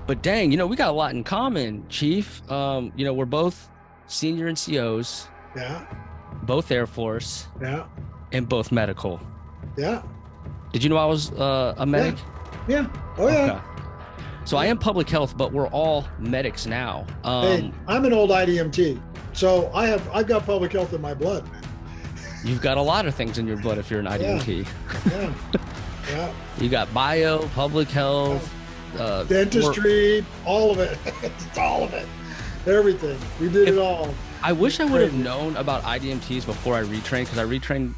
But dang, we got a lot in common, Chief. We're both senior NCOs, Yeah, both Air Force, yeah, and both medical. yeah, Did you know I was a yeah, medic? yeah. Oh yeah, Okay. So I yeah. am public health, but we're all medics now. Hey, I'm an old IDMT, so I've got public health in my blood, man. You've got a lot of things in your blood if you're an Yeah, IDMT. yeah, yeah, You got bio, public yeah. health, work. Dentistry, all of it. It's all of it. Everything. We did If it all. I wish I would have Crazy. known about IDMTs before I retrained, because I retrained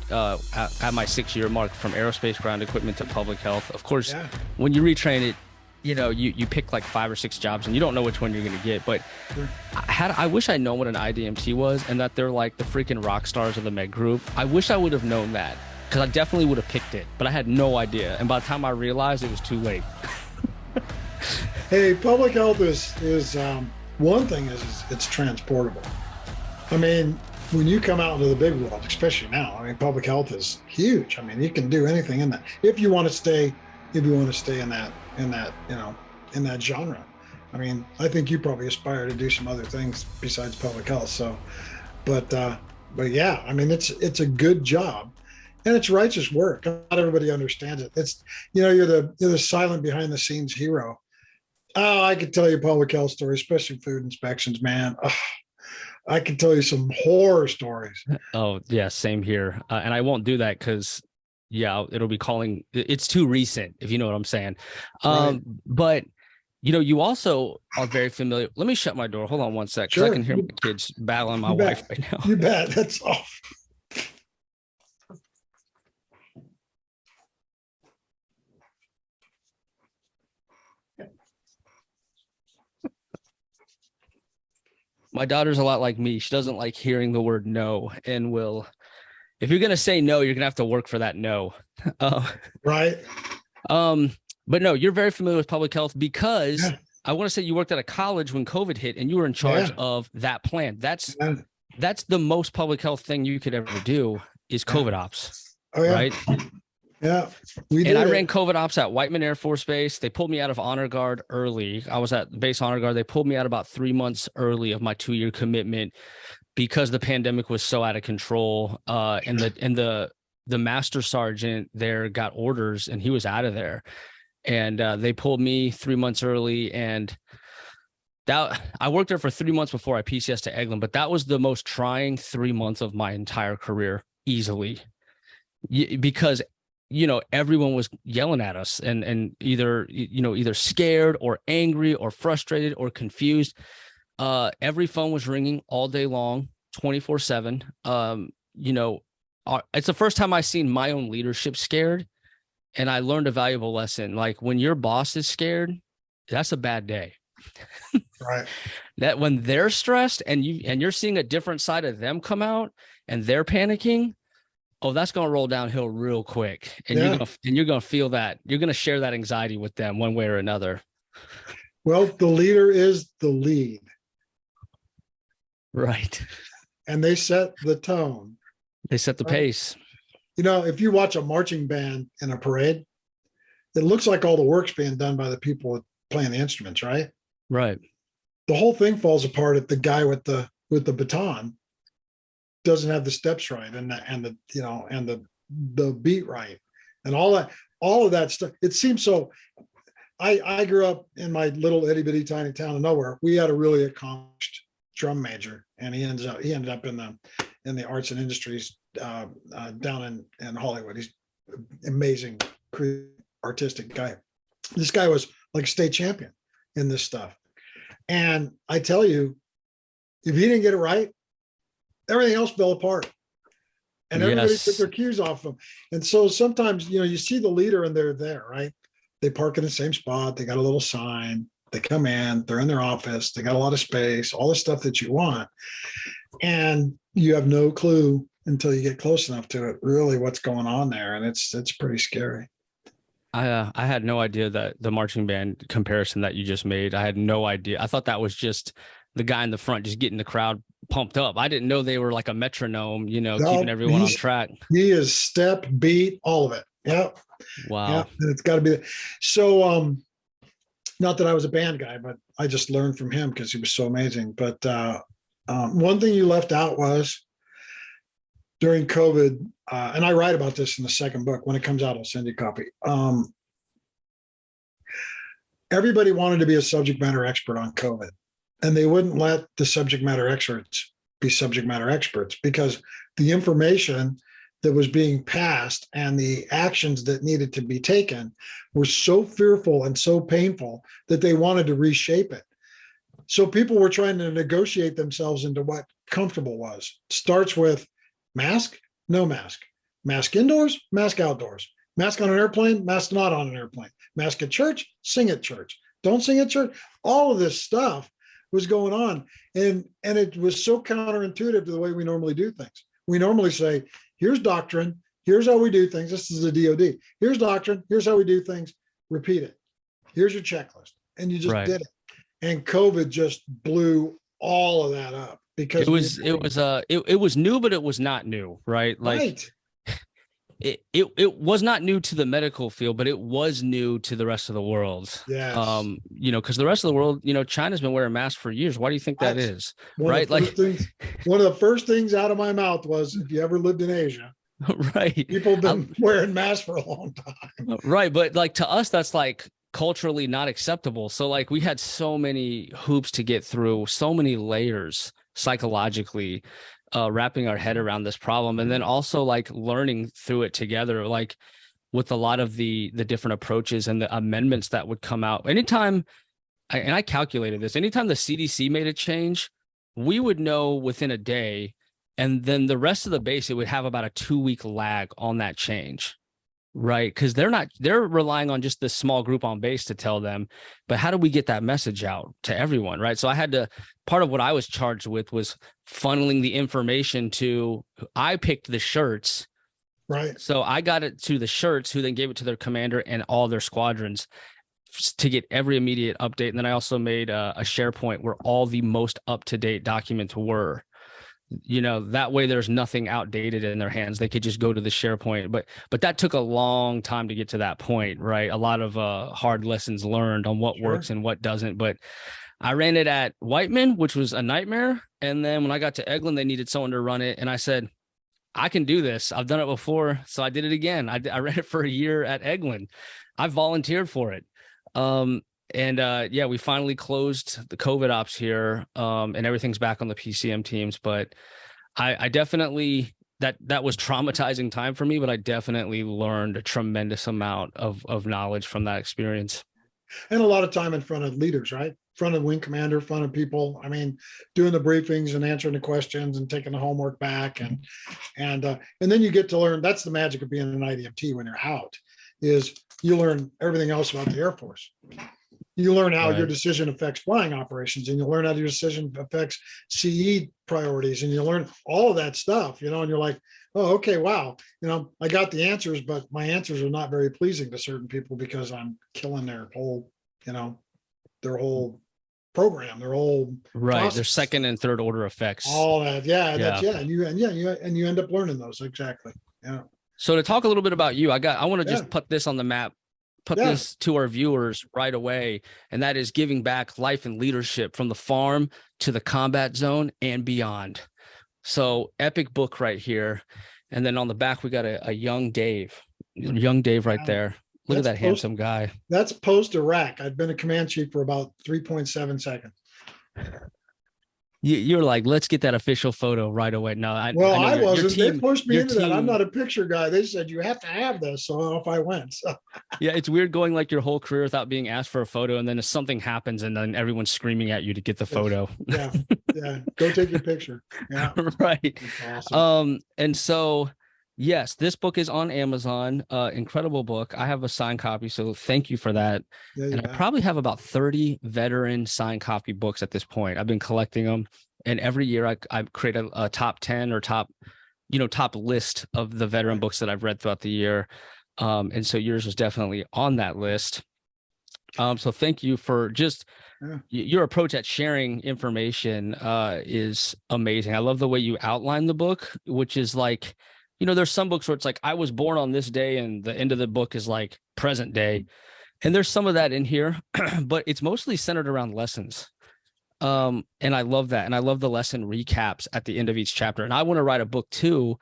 at my 6 year mark from aerospace ground equipment to public health. Of course, Yeah. when you retrain it, you pick like 5 or 6 jobs and you don't know which one you're going to get. But Sure. I wish I'd known what an IDMT was and that they're like the freaking rock stars of the med group. I wish I would have known that, because I definitely would have picked it, but I had no idea. And by the time I realized, it was too late. Hey, public health is one thing is it's transportable. I mean, when you come out into the big world, especially now, I mean, public health is huge. I mean, you can do anything in that if you want to stay, in that genre. I mean, I think you probably aspire to do some other things besides public health. So, but yeah, I mean, it's a good job, and it's righteous work. Not everybody understands it. It's you're the silent behind the scenes hero. Oh, I could tell you public health stories, especially food inspections, man. Oh, I can tell you some horror stories. Oh, yeah, same here. And I won't do that because, yeah, it'll be calling. It's too recent, if you know what I'm saying. Right. But, you also are very familiar. Let me shut my door. Hold on one sec, because I Sure. can hear my kids battling my You wife bet. right now. You bet. That's all. My daughter's a lot like me. She doesn't like hearing the word no, and if you're going to say no, you're going to have to work for that no. Uh, Right. um, but no, you're very familiar with public health because Yeah. I want to say you worked at a college when COVID hit and you were in charge Yeah. of that plan. That's Yeah. that's the most public health thing you could ever do is Yeah. COVID ops, Oh yeah. right? Yeah. We And did I it. ran COVID ops at Whiteman Air Force Base. They pulled me out of honor guard early. I was at base honor guard. They pulled me out about 3 months early of my 2 year commitment because the pandemic was so out of control. And the master sergeant there got orders and he was out of there. And they pulled me 3 months early, and that I worked there for 3 months before I PCS to Eglin, but that was the most trying 3 months of my entire career, easily, because everyone was yelling at us and either scared or angry or frustrated or confused. Every phone was ringing all day long, 24/7. It's the first time I seen my own leadership scared, and I learned a valuable lesson. Like, when your boss is scared, that's a bad day. Right. That when they're stressed and you're seeing a different side of them come out and they're panicking, oh, that's going to roll downhill real quick. And Yeah. you're going to feel that. You're going to share that anxiety with them one way or another. Well, the leader is the lead, Right. and they set the tone. They set the Right. pace. If you watch a marching band in a parade, it looks like all the work's being done by the people playing the instruments, right? Right. The whole thing falls apart if the guy with the baton doesn't have the steps right and the beat right and all of that stuff. It seems so. I grew up in my little itty bitty tiny town of nowhere. We had a really accomplished drum major, and he ended up in the arts and industries down in Hollywood. He's an amazing, artistic guy. This guy was like a state champion in this stuff. And I tell you, if he didn't get it right, everything else fell apart. And everybody took Yes. their cues off him. And so sometimes, you see the leader and they're there, right? They park in the same spot. They got a little sign. They come in, they're in their office. They got a lot of space, all the stuff that you want. And you have no clue until you get close enough to it, really what's going on there. And it's pretty scary. I had no idea that the marching band comparison that you just made. I had no idea. I thought that was just the guy in the front just getting the crowd pumped up. I didn't know they were like a metronome, keeping everyone on track. He is step, beat, all of it. Yep. Wow. Yeah. And it's got to be. So, Not that I was a band guy, but I just learned from him because he was so amazing. But one thing you left out was during COVID, and I write about this in the second book. When it comes out, I'll send you a copy. Everybody wanted to be a subject matter expert on COVID, and they wouldn't let the subject matter experts be subject matter experts because the information that was being passed and the actions that needed to be taken were so fearful and so painful that they wanted to reshape it. So people were trying to negotiate themselves into what comfortable was. Starts with mask, no mask, mask indoors, mask outdoors, mask on an airplane, mask not on an airplane, mask at church, sing at church, don't sing at church. All of this stuff was going on. And it was so counterintuitive to the way we normally do things. We normally say, here's doctrine, here's how we do things. This is the DOD. Here's doctrine, here's how we do things. Repeat it. Here's your checklist. And you just did it. And COVID just blew all of that up because it was new, but it was not new, right? Like it was not new to the medical field, but it was new to the rest of the world. Yes. Because the rest of the world, China's been wearing masks for years. Why do you think that is? Right. One of the first things out of my mouth was, if you ever lived in Asia, right. People have been wearing masks for a long time. Right. But like to us, that's like culturally not acceptable. So like we had so many hoops to get through, so many layers psychologically, wrapping our head around this problem, and then also like learning through it together, like with a lot of the different approaches and the amendments that would come out. Anytime, and I calculated this, anytime the CDC made a change, we would know within a day, and then the rest of the base, it would have about a 2-week lag on that change. Right. Because they're relying on just this small group on base to tell them. But how do we get that message out to everyone? Right. So part of what I was charged with was funneling the information I picked the shirts. Right. So I got it to the shirts, who then gave it to their commander and all their squadrons to get every immediate update. And then I also made a SharePoint where all the most up-to-date documents were. That way there's nothing outdated in their hands. They could just go to the SharePoint, but that took a long time to get to that point, right? A lot of hard lessons learned on what works and what doesn't. But I ran it at Whiteman, which was a nightmare. And then when I got to Eglin, they needed someone to run it. And I said, I can do this. I've done it before. So I did it again. I ran it for a year at Eglin. I volunteered for it. We finally closed the COVID ops here, and everything's back on the PCM teams. But I definitely, that was traumatizing time for me, but I definitely learned a tremendous amount of knowledge from that experience. And a lot of time in front of leaders, right? In front of wing commander, in front of people. I mean, doing the briefings and answering the questions and taking the homework back. And then you get to learn, that's the magic of being an IDMT when you're out, is you learn everything else about the Air Force. You learn how your decision affects flying operations, and you learn how your decision affects CE priorities, and you learn all of that stuff, and you're like, oh, okay, wow. I got the answers, but my answers are not very pleasing to certain people because I'm killing their whole program, their whole process. Their second and third order effects. All that. And you end up learning those. Exactly. Yeah. So to talk a little bit about you, I want to just put this on the map, this to our viewers right away. And that is giving back life and leadership from the farm to the combat zone and beyond. So epic book right here. And then on the back, we got a young Dave right there. Look at that handsome guy. That's post Iraq. I've been a command chief for about 3.7 seconds. You're like, let's get that official photo right away. No, I wasn't. They pushed me into that. I'm not a picture guy. They said you have to have this. So off I went. So. Yeah, it's weird going like your whole career without being asked for a photo, and then if something happens, and then everyone's screaming at you to get the photo. Yeah. Go take your picture. Yeah. Right. Awesome. And so. Yes, this book is on Amazon. Incredible book. I have a signed copy, so thank you for that. I probably have about 30 veteran signed copy books at this point. I've been collecting them, and every year I create a top 10 or top list of the veteran books that I've read throughout the year. And so yours was definitely on that list. So thank you for just your approach at sharing information is amazing. I love the way you outline the book, which is like, there's some books where it's like, I was born on this day and the end of the book is like present day. And there's some of that in here, but it's mostly centered around lessons. And I love that. And I love the lesson recaps at the end of each chapter. And I want to write a book too,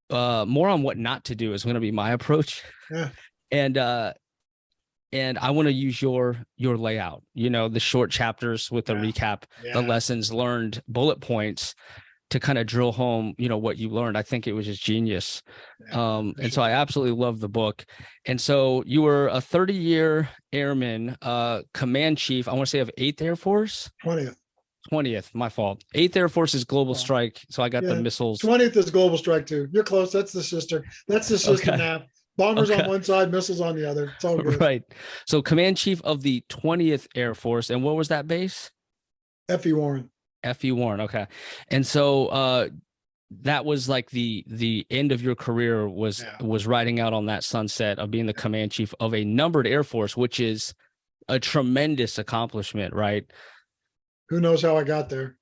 more on what not to do is going to be my approach. Yeah. And I want to use your layout, the short chapters with the recap, the lessons learned, bullet points to kind of drill home, what you learned. I think it was just genius. And so I absolutely love the book. And so you were a 30-year airman, command chief, I want to say of 8th Air Force. 20th, my fault. 8th Air Force is Global Strike. So I got the missiles. 20th is Global Strike too. You're close. That's the sister. That's the sister nav. Bombers on one side, missiles on the other. It's all good. Right. So command chief of the 20th Air Force. And what was that base? F.E. Warren. F.E. Warren. Okay. And so that was like the end of your career was riding out on that sunset of being the command chief of a numbered Air Force, which is a tremendous accomplishment, right? Who knows how I got there?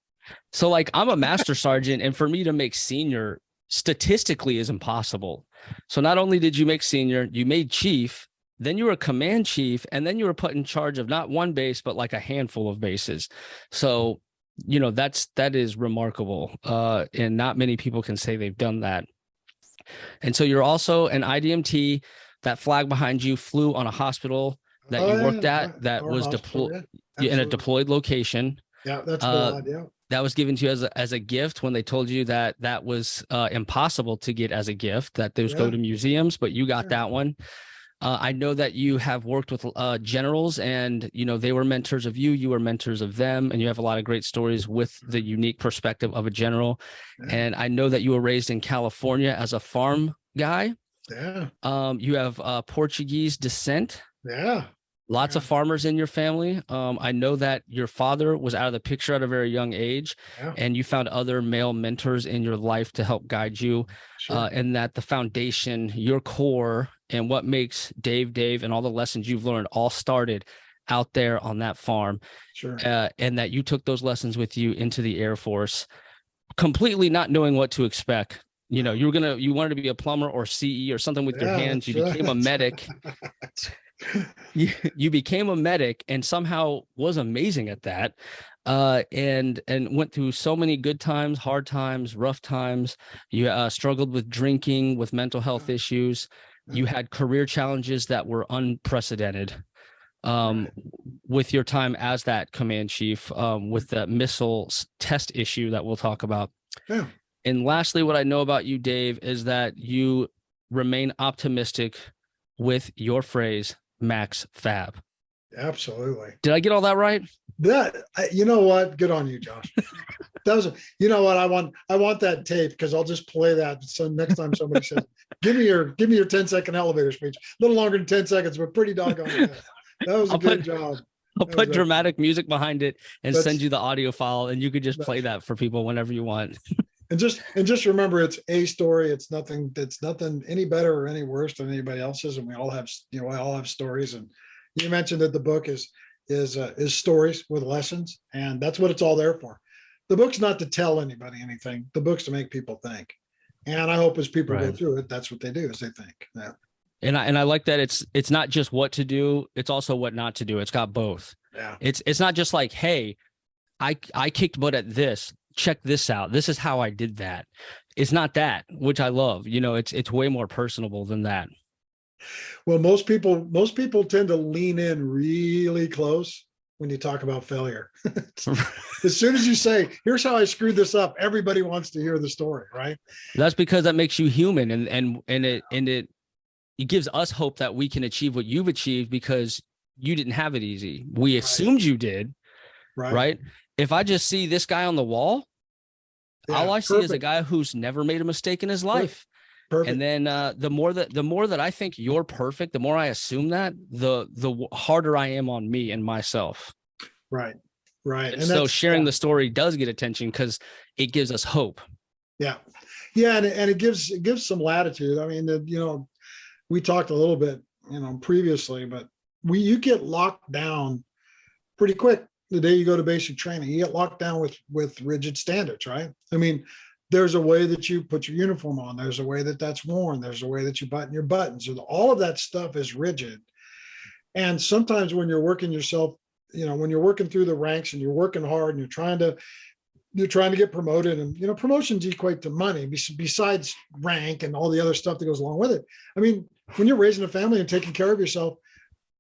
So like I'm a master sergeant, and for me to make senior statistically is impossible. So not only did you make senior, you made chief, then you were command chief, and then you were put in charge of not one base, but like a handful of bases. So, that is remarkable. And not many people can say they've done that. And so you're also an IDMT. That flag behind you flew on a hospital that you worked at that was deployed in a deployed location. Yeah, that's broad, yeah. That was given to you as a gift when they told you that was impossible to get as a gift, that those go to museums, but you got that one. I know that you have worked with generals, and they were mentors of you. You were mentors of them, and you have a lot of great stories with the unique perspective of a general. Yeah. And I know that you were raised in California as a farm guy. Yeah. You have Portuguese descent. Yeah. Lots of farmers in your family. I know that your father was out of the picture at a very young age, and you found other male mentors in your life to help guide you. Sure. And that the foundation, your core, and what makes Dave, and all the lessons you've learned all started out there on that farm. Sure. And that you took those lessons with you into the Air Force, completely not knowing what to expect. You wanted to be a plumber or CE or something with your hands. You became a medic. You became a medic and somehow was amazing at that, and went through so many good times, hard times, rough times. You struggled with drinking, with mental health issues. You had career challenges that were unprecedented with your time as that command chief, with the missiles test issue that we'll talk about. Yeah. And lastly, what I know about you, Dave, is that you remain optimistic with your phrase, Max Fab. Absolutely. Did I get all that right? You know what? Good on you, Josh. That was, you know what? I want that tape, because I'll just play that. So next time somebody says, give me your 10-second elevator speech, a little longer than 10 seconds, but pretty doggone good. That was a good job. I'll put dramatic music behind it and send you the audio file, and you could just play that for people whenever you want. And just remember, it's a story. It's nothing any better or any worse than anybody else's. And we all have, stories. And you mentioned that the book is stories with lessons, and that's what it's all there for. The book's not to tell anybody anything. The book's to make people think. And I hope as people go through it, that's what they do, is they think. Yeah. And I like that it's not just what to do, it's also what not to do. It's got both. Yeah. It's not just like, hey, I kicked butt at this. Check this out. This is how I did that. It's not that, which I love. It's way more personable than that. Well, most people tend to lean in really close when you talk about failure. As soon as you say, here's how I screwed this up, everybody wants to hear the story, right? That's because that makes you human, and it gives us hope that we can achieve what you've achieved, because you didn't have it easy. We assumed you did, right? If I just see this guy on the wall, all I see is a guy who's never made a mistake in his life. Perfect. And then the more that I think you're perfect, the more I assume that, the harder I am on me and myself. Right. And so sharing the story does get attention, because it gives us hope. Yeah. And it gives some latitude. I mean, we talked a little bit, previously, but you get locked down pretty quick. The day you go to basic training, you get locked down with rigid standards, right? I mean, there's a way that you put your uniform on. There's a way that's worn. There's a way that you button your buttons. All of that stuff is rigid. And sometimes when you're working yourself, when you're working through the ranks and you're working hard and you're trying to get promoted, and promotions equate to money besides rank and all the other stuff that goes along with it. I mean, when you're raising a family and taking care of yourself,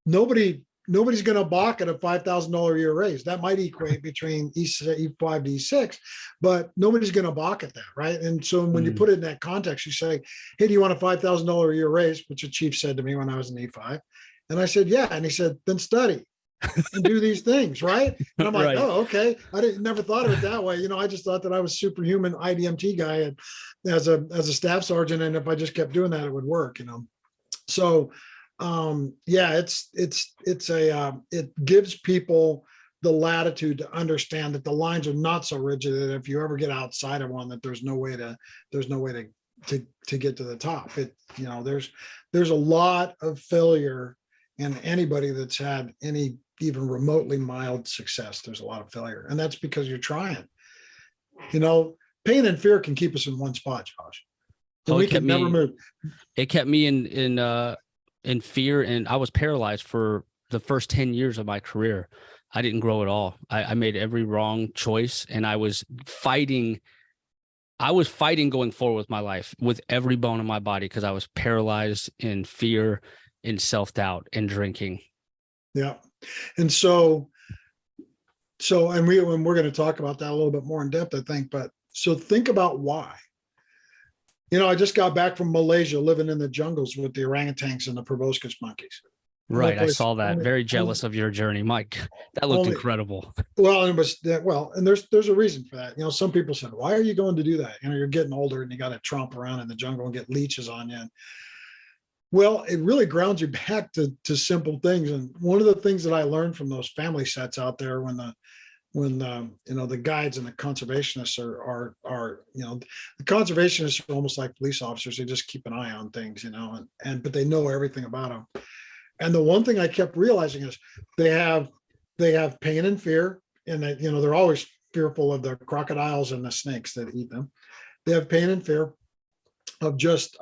nobody's going to balk at a $5,000 a year raise. That might equate between E5 to E6, but nobody's going to balk at that, right? And so when you put it in that context, you say, "Hey, do you want a $5,000 a year raise?" Which the chief said to me when I was in E5, and I said, "Yeah," and he said, "Then study and do these things," right? And I'm like, Right. "Oh, okay." I never thought of it that way. I just thought that I was superhuman IDMT guy and as a staff sergeant, and if I just kept doing that, it would work. So yeah, it gives people the latitude to understand that the lines are not so rigid that if you ever get outside of one, that there's no way to get to the top. There's a lot of failure in anybody that's had any even remotely mild success. There's a lot of failure, and that's because you're trying. Pain and fear can keep us in one spot, Josh, and we can never move. It kept me in fear, and I was paralyzed for the first 10 years of my career. I didn't grow at all. I made every wrong choice, and I was fighting going forward with my life with every bone in my body because I was paralyzed in fear, in self-doubt, and drinking. Yeah. And so and we're going to talk about that a little bit more in depth, I think, but so think about why. I just got back from Malaysia, living in the jungles with the orangutans and the proboscis monkeys. Right. I saw that. Very jealous of your journey, Mike. That looked incredible. Well, and there's a reason for that. Some people said, "Why are you going to do that? You're getting older and you got to tromp around in the jungle and get leeches on you." Well, it really grounds you back to simple things. And one of the things that I learned from those family sets out there when the guides and the conservationists are the conservationists are almost like police officers. They just keep an eye on things, but they know everything about them. And the one thing I kept realizing is they have pain and fear, and that they're always fearful of the crocodiles and the snakes that eat them. They have pain and fear of just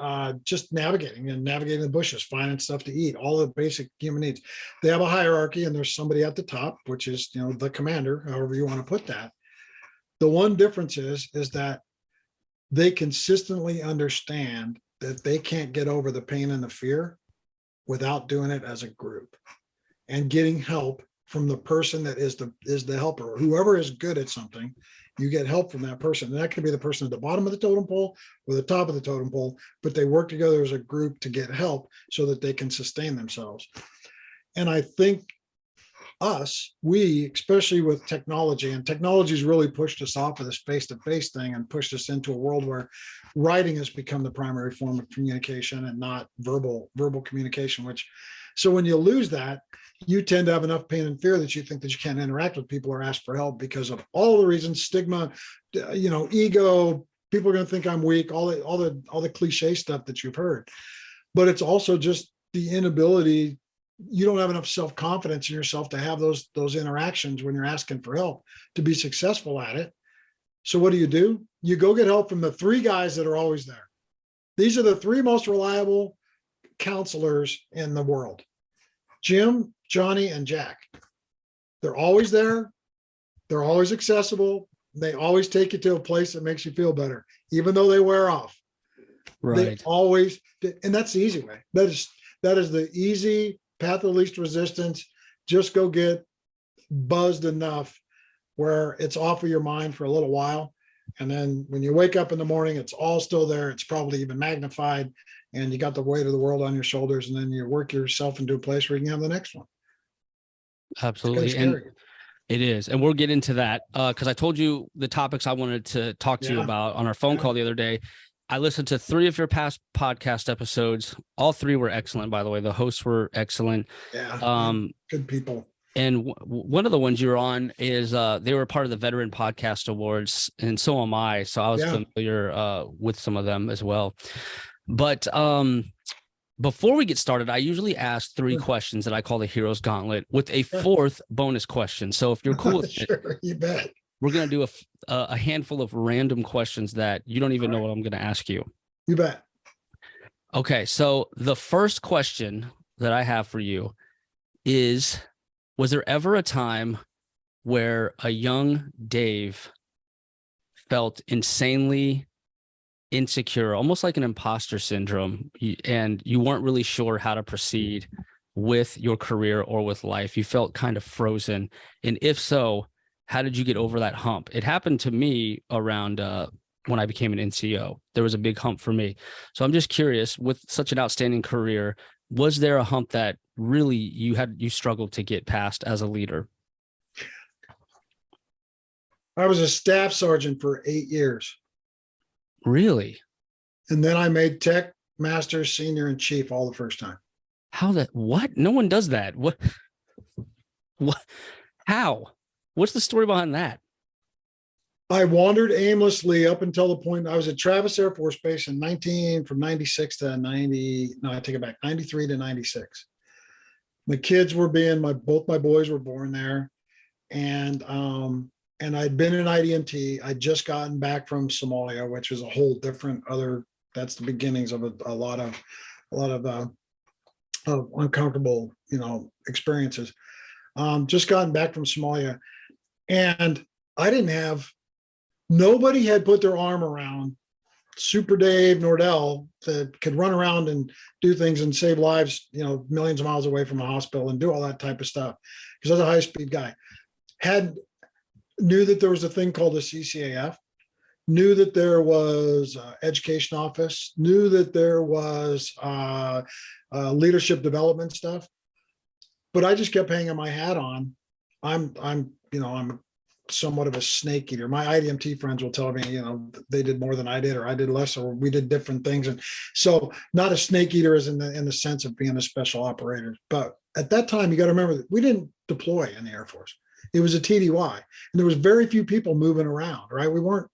navigating the bushes, finding stuff to eat, all the basic human needs. They have a hierarchy, and there's somebody at the top, which is the commander, however you want to put that. The one difference is that they consistently understand that they can't get over the pain and the fear without doing it as a group and getting help from the person that is the helper. Whoever is good at something, you get help from that person. And that could be the person at the bottom of the totem pole or the top of the totem pole, but they work together as a group to get help so that they can sustain themselves. And I think we, especially with technology, and technology's really pushed us off of this face-to-face thing and pushed us into a world where writing has become the primary form of communication and not verbal communication, so when you lose that, you tend to have enough pain and fear that you think that you can't interact with people or ask for help because of all the reasons: stigma, ego, people are going to think I'm weak, all the cliche stuff that you've heard. But it's also just the inability. You don't have enough self-confidence in yourself to have those interactions when you're asking for help to be successful at it. So what do? You go get help from the three guys that are always there. These are the three most reliable counselors in the world: Jim, Johnny, and Jack. They're always there. They're always accessible. They always take you to a place that makes you feel better, even though they wear off. Right. They always, and that's the easy way. That is the easy path of least resistance. Just go get buzzed enough where it's off of your mind for a little while. And then when you wake up in the morning, it's all still there. It's probably even magnified, and you got the weight of the world on your shoulders. And then you work yourself into a place where you can have the next one. Absolutely. And it is. And we'll get into that because I told you the topics I wanted to talk to you about on our phone call the other day. I listened to 3 of your past podcast episodes. All 3 were excellent, by the way. The hosts were excellent. Yeah. Good people. And one of the ones you were on is they were part of the Veteran Podcast Awards, and so am I. So I was familiar with some of them as well. But before we get started, I usually ask 3 questions that I call the Hero's Gauntlet with a 4th bonus question. So if you're cool with sure, you bet. We're going to do a handful of random questions that you don't even know what I'm going to ask you. You bet. Okay. So the first question that I have for you was there ever a time where a young Dave felt insanely insecure, almost like an imposter syndrome, and you weren't really sure how to proceed with your career or with life? You felt kind of frozen. And if so, how did you get over that hump? It happened to me around when I became an NCO. There was a big hump for me. So I'm just curious, with such an outstanding career, was there a hump that really you struggled to get past as a leader? I was a staff sergeant for 8 years. Really? And then I made tech, master, senior, and chief all the first time. How that? What? No one does that. What? What? How? What's the story behind that? I wandered aimlessly up until the point I was at Travis Air Force Base from 96 to 90. No, I take it back, 93 to 96. My kids were both my boys were born there. And I'd been in IDMT. I'd just gotten back from Somalia, which is a whole different that's the beginnings of a lot of uncomfortable, experiences. Just gotten back from Somalia, and nobody had put their arm around Super Dave Nordel that could run around and do things and save lives, millions of miles away from a hospital and do all that type of stuff. Because I was a high-speed guy. Knew that there was a thing called a CCAF, knew that there was education office, knew that there was leadership development stuff, but I just kept hanging my hat on. I'm somewhat of a snake eater. My IDMT friends will tell me, they did more than I did, or I did less, or we did different things. And so not a snake eater as in the sense of being a special operator. But at that time, you got to remember that we didn't deploy in the Air Force. It was a TDY, and there was very few people moving around, right? We weren't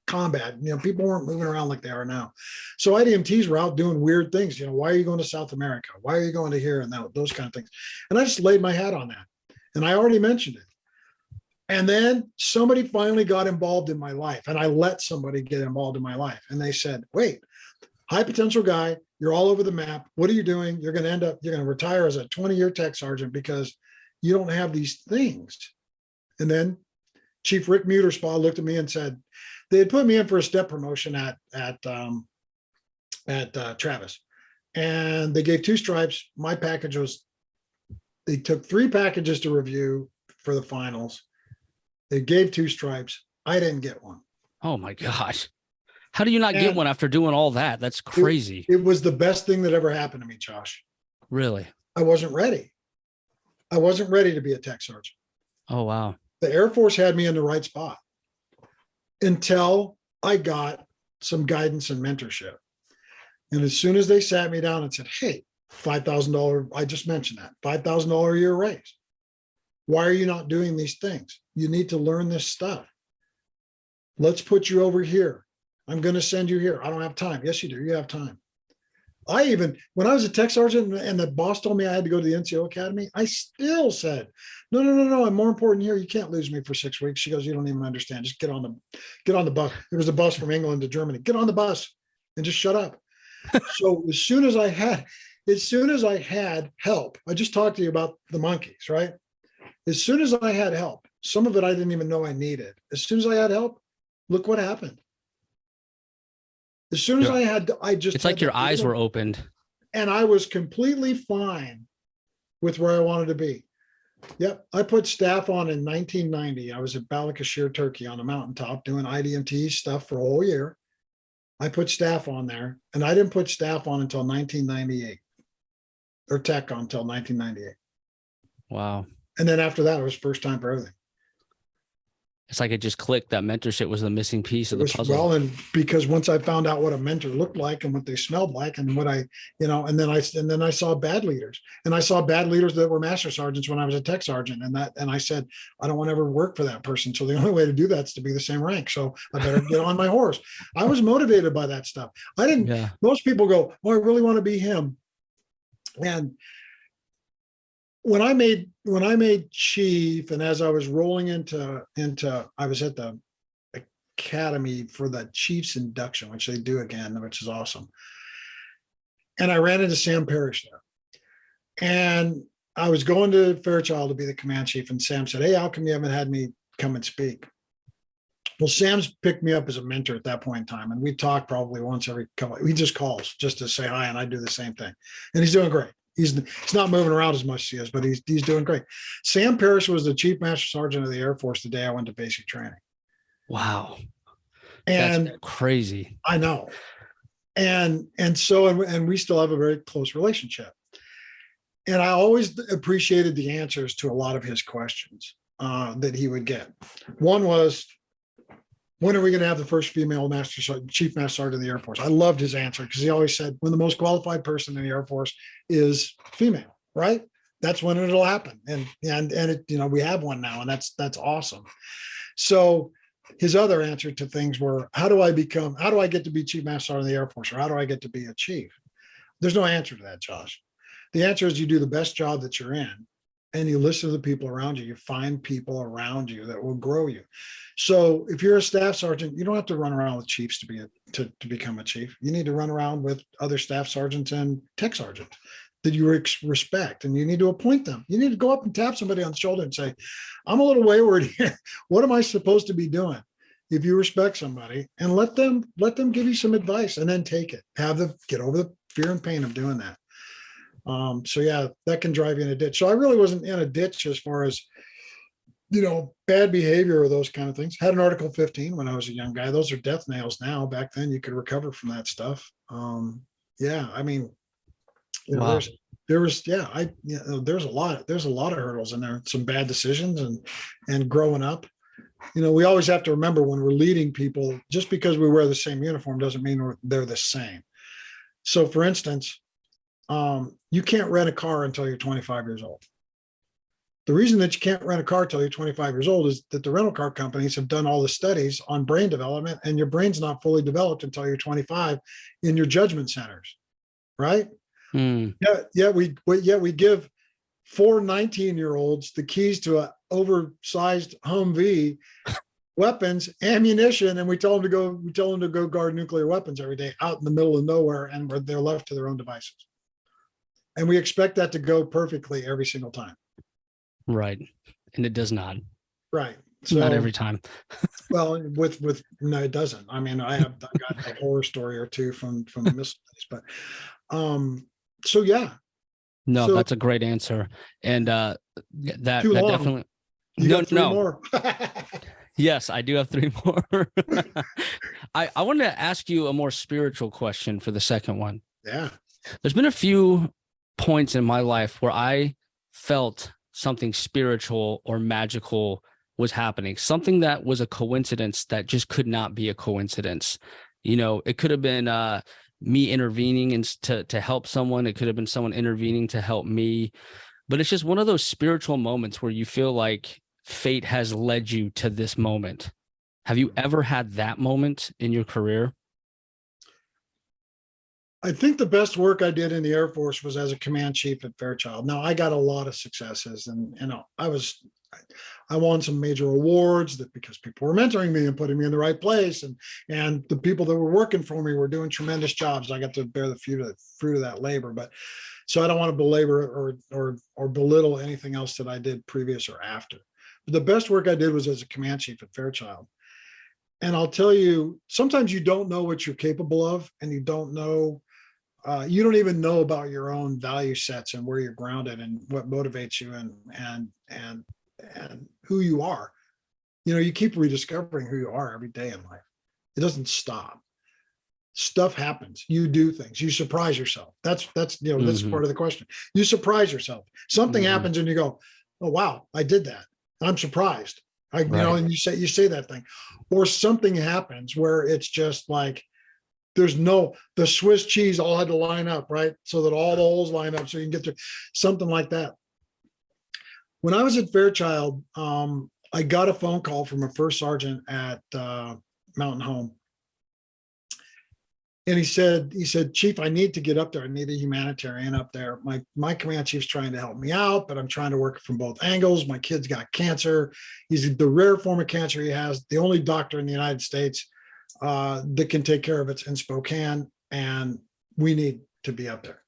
combat, people weren't moving around like they are now. So IDMTs were out doing weird things. Why are you going to South America? Why are you going to here and that, those kind of things? And I just laid my hat on that. And I already mentioned it. And then somebody finally got involved in my life, and I let somebody get involved in my life. And they said, wait, high potential guy, you're all over the map. What are you doing? You're going to retire as a 20-year tech sergeant because you don't have these things. And then Chief Rick Muterspaw looked at me and said, they had put me in for a step promotion at Travis, and they gave 2 stripes. My package they took 3 packages to review for the finals. They gave 2 stripes. I didn't get one. Oh my gosh. How do you not get one after doing all that? That's crazy. It was the best thing that ever happened to me, Josh. Really? I wasn't ready. I wasn't ready to be a tech sergeant. Oh, wow. The Air Force had me in the right spot until I got some guidance and mentorship. And as soon as they sat me down and said, hey, $5,000, I just mentioned that, $5,000 a year raise. Why are you not doing these things? You need to learn this stuff. Let's put you over here. I'm going to send you here. I don't have time. Yes, you do. You have time. When I was a tech sergeant and the boss told me I had to go to the NCO Academy, I still said, no, I'm more important here. You can't lose me for 6 weeks. She goes, you don't even understand. Just get on the bus. There was a bus from England to Germany. Get on the bus and just shut up. So as soon as I had help, I just talked to you about the monkeys, right? As soon as I had help, some of it I didn't even know I needed. As soon as I had help, look what happened. As soon as it's like your eyes were opened. And I was completely fine with where I wanted to be. Yep. I put staff on in 1990. I was at Balakashir, Turkey on a mountaintop doing IDMT stuff for a whole year. I put staff on there, and I didn't put staff on until 1998, or tech on until 1998. Wow. And then after that, it was first time for everything. It's like it just clicked. That mentorship was the missing piece of the puzzle. Well, and because once I found out what a mentor looked like and what they smelled like and what and then I saw bad leaders, and I saw bad leaders that were master sergeants when I was a tech sergeant, and I said, I don't want to ever work for that person. So the only way to do that is to be the same rank. So I better get on my horse. I was motivated by that stuff. Most people go, oh, I really want to be him. And when I made chief, and as I was rolling into I was at the academy for the chief's induction, which they do again, which is awesome. And I ran into Sam Parrish there. And I was going to Fairchild to be the command chief, and Sam said, "Hey, how come you haven't had me come and speak?" Well, Sam's picked me up as a mentor at that point in time, and we talk probably once every couple. He just calls just to say hi, and I do the same thing, and he's doing great. He's not moving around as much as he is, but he's doing great. Sam Parrish was the chief master sergeant of the Air Force the day I went to basic training. Wow, And that's crazy. I know, and we still have a very close relationship. And I always appreciated the answers to a lot of his questions that he would get. One was, when are we going to have the first female chief master sergeant of the Air Force? I loved his answer because he always said, when the most qualified person in the Air Force is female, right? That's when it'll happen. And it, we have one now, and that's awesome. So his other answer to things were, how do I get to be chief master sergeant of the Air Force, or how do I get to be a chief? There's no answer to that, Josh. The answer is you do the best job that you're in, and you listen to the people around you. You find people around you that will grow you. So if you're a staff sergeant, you don't have to run around with chiefs to become a chief. You need to run around with other staff sergeants and tech sergeants that you respect, and you need to appoint them. You need to go up and tap somebody on the shoulder and say, "I'm a little wayward here. What am I supposed to be doing?" If you respect somebody, and let them give you some advice, and then take it. Have them get over the fear and pain of doing that. So yeah, that can drive you in a ditch. So I really wasn't in a ditch as far as, bad behavior or those kind of things. Had an Article 15 when I was a young guy. Those are death nails now. Back then you could recover from that stuff. Yeah, I mean, Wow. there's a lot of hurdles in there, some bad decisions and growing up. We always have to remember when we're leading people, just because we wear the same uniform doesn't mean they're the same. So for instance, you can't rent a car until you're 25 years old. The reason that you can't rent a car until you're 25 years old is that the rental car companies have done all the studies on brain development, and your brain's not fully developed until you're 25 in your judgment centers, right? Yeah, we give 4 19-year-olds the keys to an oversized Humvee, weapons, ammunition, and we tell them to go guard nuclear weapons every day out in the middle of nowhere, and they're left to their own devices. And we expect that to go perfectly every single time. Right. And it does not. Right. So, not every time. Well, no, it doesn't. I mean, I got a horror story or two from the missile days, but so yeah. No, that's a great answer. And that definitely. You got three more. Yes, I do have 3 more. I wanted to ask you a more spiritual question for the second one. Yeah. There's been a few points in my life where I felt something spiritual or magical was happening, something that was a coincidence that just could not be a coincidence. It could have been me intervening to help someone. It could have been someone intervening to help me. But it's just one of those spiritual moments where you feel like fate has led you to this moment. Have you ever had that moment in your career? I think the best work I did in the Air Force was as a command chief at Fairchild. Now, I got a lot of successes, and I won some major awards because people were mentoring me and putting me in the right place, and the people that were working for me were doing tremendous jobs. I got to bear the fruit of that labor. But so I don't want to belabor or belittle anything else that I did previous or after. But the best work I did was as a command chief at Fairchild. And I'll tell you, sometimes you don't know what you're capable of, and you don't even know about your own value sets and where you're grounded and what motivates you and who you are. You keep rediscovering who you are every day in life. It doesn't stop. Stuff happens. You do things. You surprise yourself. That's that's part of the question. You surprise yourself. Something happens and you go, "Oh wow, I did that. I'm surprised." And you say that thing, or something happens where it's just like, the Swiss cheese all had to line up, right? So that all the holes line up so you can get to something like that. When I was at Fairchild, I got a phone call from a first sergeant at Mountain Home. And he said, "Chief, I need to get up there. I need a humanitarian up there. My command chief's trying to help me out, but I'm trying to work from both angles. My kid's got cancer. He's the rare form of cancer he has. The only doctor in the United States that can take care of it's in Spokane, and we need to be up there."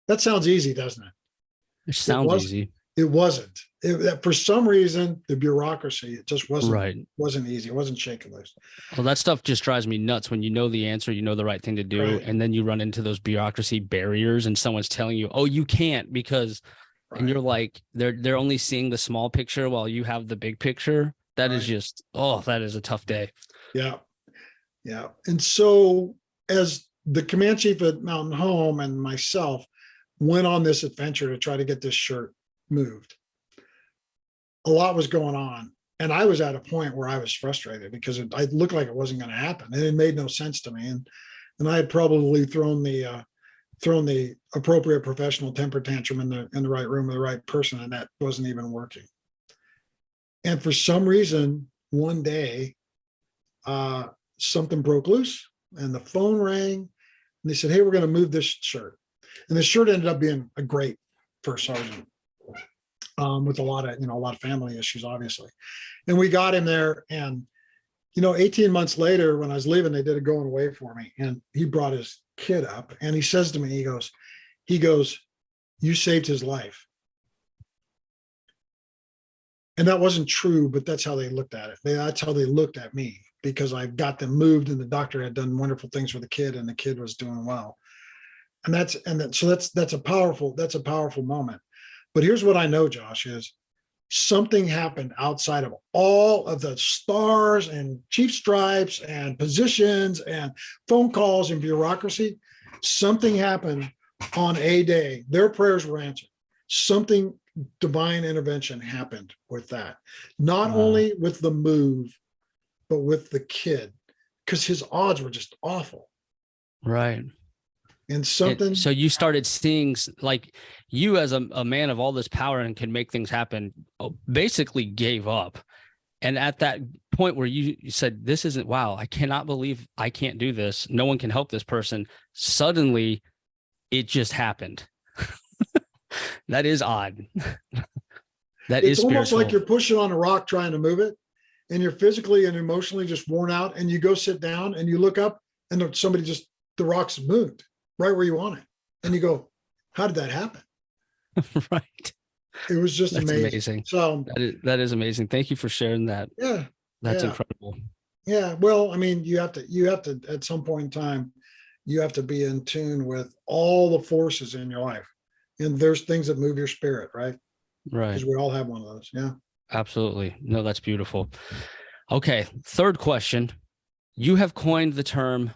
That sounds easy, doesn't it? It It sounds wasn't. easy. It wasn't. For some reason, the bureaucracy, it just Right. wasn't easy. It wasn't shaking loose. Well, that stuff just drives me nuts when you know the answer, you know the right thing to do, Right. and then you run into those bureaucracy barriers and someone's telling you, "Oh, you can't because," and Right. you're like, they're only seeing the small picture while you have the big picture. That is Right. just, oh, that is a tough day. Yeah. Yeah. And so as the command chief at Mountain Home and myself went on this adventure to try to get this shirt moved, a lot was going on. And I was at a point where I was frustrated because I looked like it wasn't going to happen. And it made no sense to me. And I had probably thrown the appropriate professional temper tantrum in the right room with the right person, and that wasn't even working. And for some reason, one day, something broke loose, and the phone rang, and they said, "Hey, we're going to move this shirt." And the shirt ended up being a great first sergeant, with a lot of family issues, obviously. And we got him there, and 18 months later, when I was leaving, they did a going away for me, and he brought his kid up, and he says to me, he goes, "You saved his life." And that wasn't true, but that's how they looked at it. That's how they looked at me, because I got them moved, and the doctor had done wonderful things for the kid, and the kid was doing well. So that's a powerful moment. But here's what I know, Josh, is something happened outside of all of the stars and chief stripes and positions and phone calls and bureaucracy. Something happened on a day. Their prayers were answered. Something divine intervention happened with that. Not Wow. only with the move, but with the kid, because his odds were just awful. Right. And And so something, you started seeing, like, you as a man of all this power and can make things happen, basically gave up. And at that point where you said, "This isn't, wow, I cannot believe I can't do this. No one can help this person." Suddenly it just happened. That is odd. That it's is almost like spiritual. you're pushing on a rock trying to move it, and you're physically and emotionally just worn out, and you go sit down and you look up, and somebody just, the rock's moved right where you want it. And you go, how did that happen? Right. It was just That's amazing. amazing. So That is amazing. Thank you for sharing that. yeah, That's yeah, incredible. yeah. Well, I mean, you have to at some point in time, you have to be in tune with all the forces in your life. And there's things that move your spirit, right? Right. Because we all have one of those. Yeah. Absolutely. No, that's beautiful. Okay. Third question. You have coined the term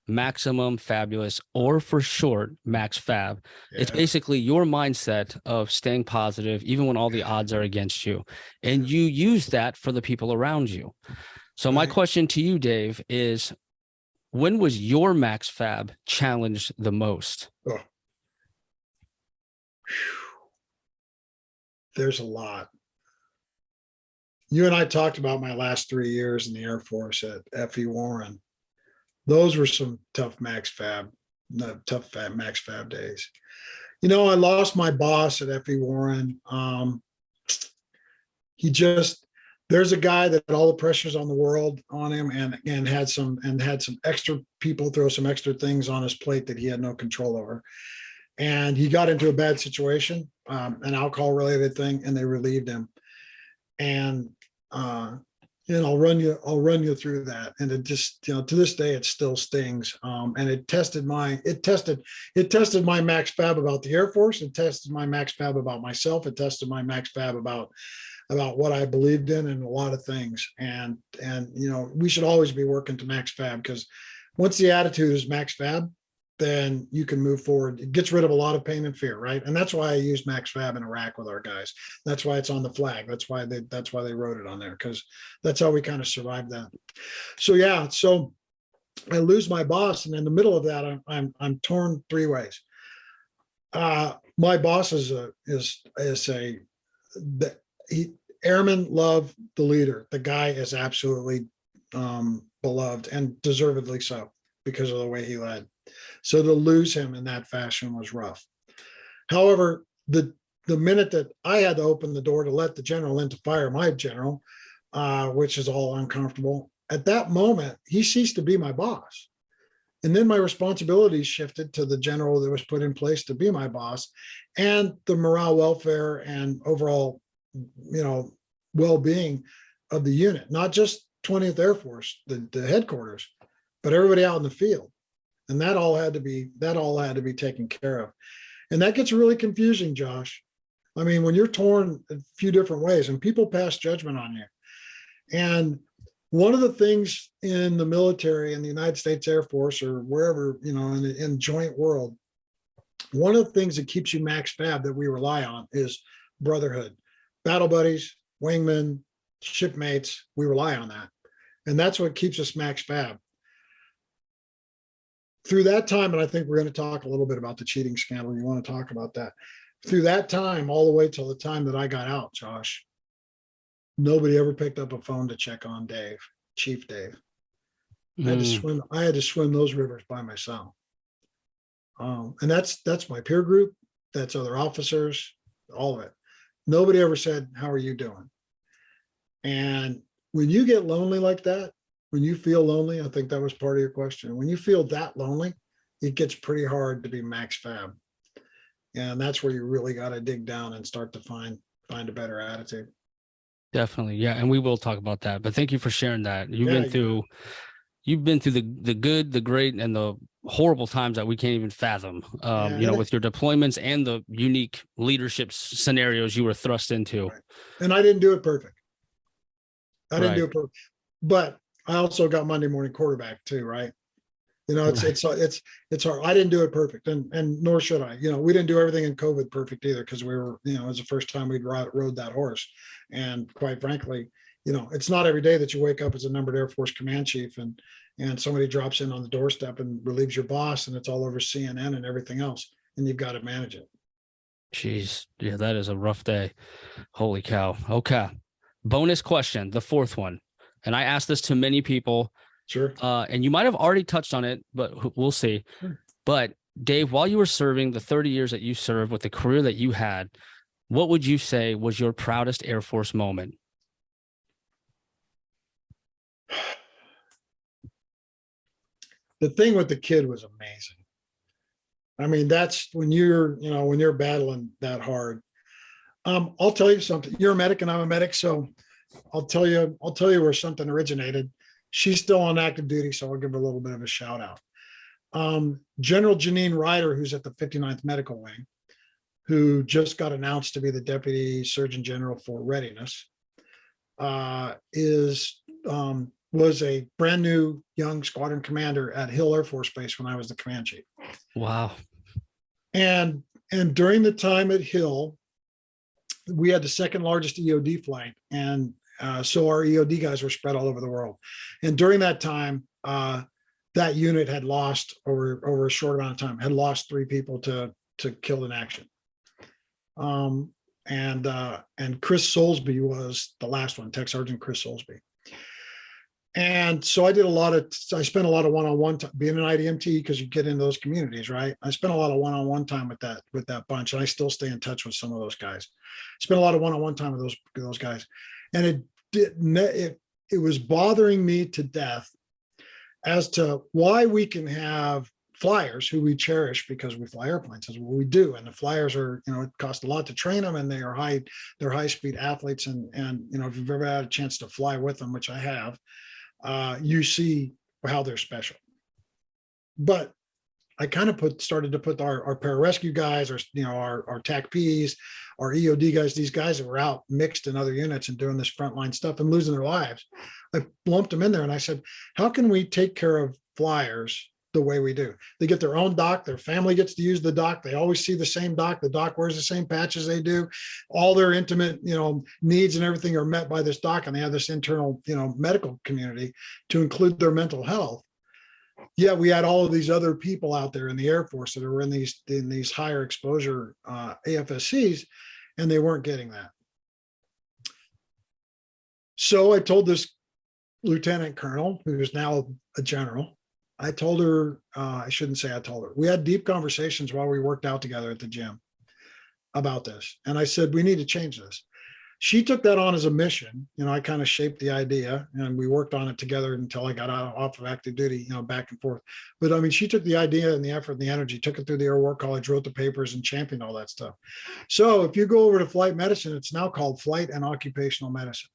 maximum fabulous, or for short, max fab. It's Yeah. basically your mindset of staying positive, even when all the odds are against you. And Yeah. you use that for the people around you. So, my Right. question to you, Dave, is when was your max fab challenged the most? Oh, there's a lot. You and I talked about my last 3 years in the Air Force at FE Warren. Those were some tough max fab, no, tough fab, max fab days. I lost my boss at FE Warren. He just, there's a guy that had all the pressures on the world on him, and had some extra people throw some extra things on his plate that he had no control over. And he got into a bad situation, an alcohol related thing, and they relieved him. And I'll run you through that. And it just, to this day, it still stings. And it tested my max fab about the Air Force. It tested my max fab about myself. It tested my max fab about what I believed in, and a lot of things. And we should always be working to max fab, because once the attitude is max fab, then you can move forward. It gets rid of a lot of pain and fear, right? And that's why I use max fab in Iraq with our guys. That's why it's on the flag. That's why they wrote it on there, because that's how we kind of survived that. So yeah, so I lose my boss, and in the middle of that, I'm torn three ways. My boss is a he, airmen love the leader. The guy is absolutely beloved, and deservedly so, because of the way he led. So to lose him in that fashion was rough. However, the minute that I had to open the door to let the general in to fire my general, which is all uncomfortable, at that moment, he ceased to be my boss. And then my responsibilities shifted to the general that was put in place to be my boss, and the morale, welfare, and overall, well-being of the unit, not just 20th Air Force, the headquarters, but everybody out in the field. And that all had to be taken care of. And that gets really confusing, Josh. I mean, when you're torn a few different ways and people pass judgment on you. And one of the things in the military, in the United States Air Force, or wherever, in joint world, one of the things that keeps you max fab that we rely on is brotherhood, battle buddies, wingmen, shipmates. We rely on that. And that's what keeps us max fab. Through that time, and I think we're going to talk a little bit about the cheating scandal. You want to talk about that? Through that time, all the way till the time that I got out, Josh, nobody ever picked up a phone to check on Dave, Chief Dave. I had to swim those rivers by myself. And that's my peer group. That's other officers, all of it. Nobody ever said, "How are you doing?" And when you get lonely like that, when you feel lonely, I think that was part of your question. When you feel that lonely, it gets pretty hard to be max fab. And that's where you really got to dig down and start to find a better attitude. Definitely. Yeah. And we will talk about that. But thank you for sharing that. You've been through the good, the great, and the horrible times that we can't even fathom, with your deployments and the unique leadership scenarios you were thrust into. Right. And I didn't do it perfect. But I also got Monday morning quarterback too, right? It's hard. I didn't do it perfect, and nor should I. We didn't do everything in COVID perfect either, because we were, it was the first time we'd rode that horse. And quite frankly, it's not every day that you wake up as a numbered Air Force command chief and somebody drops in on the doorstep and relieves your boss, and it's all over CNN and everything else, and you've got to manage it. Jeez, yeah, that is a rough day. Holy cow. Okay. Bonus question, the fourth one. And I asked this to many people. Sure. And you might have already touched on it, but we'll see. Sure. But Dave, while you were serving, the 30 years that you served, with the career that you had, what would you say was your proudest Air Force moment? The thing with the kid was amazing. I mean, that's when you're battling that hard. I'll tell you something. You're a medic and I'm a medic, so I'll tell you where something originated. She's still on active duty, so I'll give her a little bit of a shout out. General Janine Ryder, who's at the 59th Medical Wing, who just got announced to be the Deputy Surgeon General for Readiness, was a brand new young squadron commander at Hill Air Force Base when I was the command chief. Wow. And during the time at Hill, we had the second largest EOD flight, and so our EOD guys were spread all over the world. And during that time, that unit had lost over a short amount of time, had lost 3 people to killed in action. And Chris Soulsby was the last one, Tech Sergeant Chris Soulsby. And so I spent a lot of one-on-one time being an IDMT, because you get into those communities, right? I spent a lot of one-on-one time with that bunch, and I still stay in touch with some of those guys. Spent a lot of one-on-one time with those guys, and it was bothering me to death as to why we can have flyers who we cherish because we fly airplanes. That's what we do, and the flyers are, it costs a lot to train them, and they're high-speed athletes, and if you've ever had a chance to fly with them, which I have, you see how they're special. But I kind of started to put our pararescue guys, our TACPs, our EOD guys, these guys that were out mixed in other units and doing this frontline stuff and losing their lives. I lumped them in there, and I said, how can we take care of flyers the way we do? They get their own doc, their family gets to use the doc, they always see the same doc, the doc wears the same patches they do, all their intimate needs and everything are met by this doc, and they have this internal medical community to include their mental health. Yeah, we had all of these other people out there in the Air Force that were in these higher exposure AFSCs, and they weren't getting that. So I told this lieutenant colonel, who is now a general, I told her, I shouldn't say I told her, we had deep conversations while we worked out together at the gym about this. And I said, we need to change this. she took that on as a mission. I kind of shaped the idea and we worked on it together until I got off of active duty, back and forth. But I mean, she took the idea and the effort and the energy, took it through the Air War College, wrote the papers and championed all that stuff. So if you go over to flight medicine, it's now called flight and occupational medicine.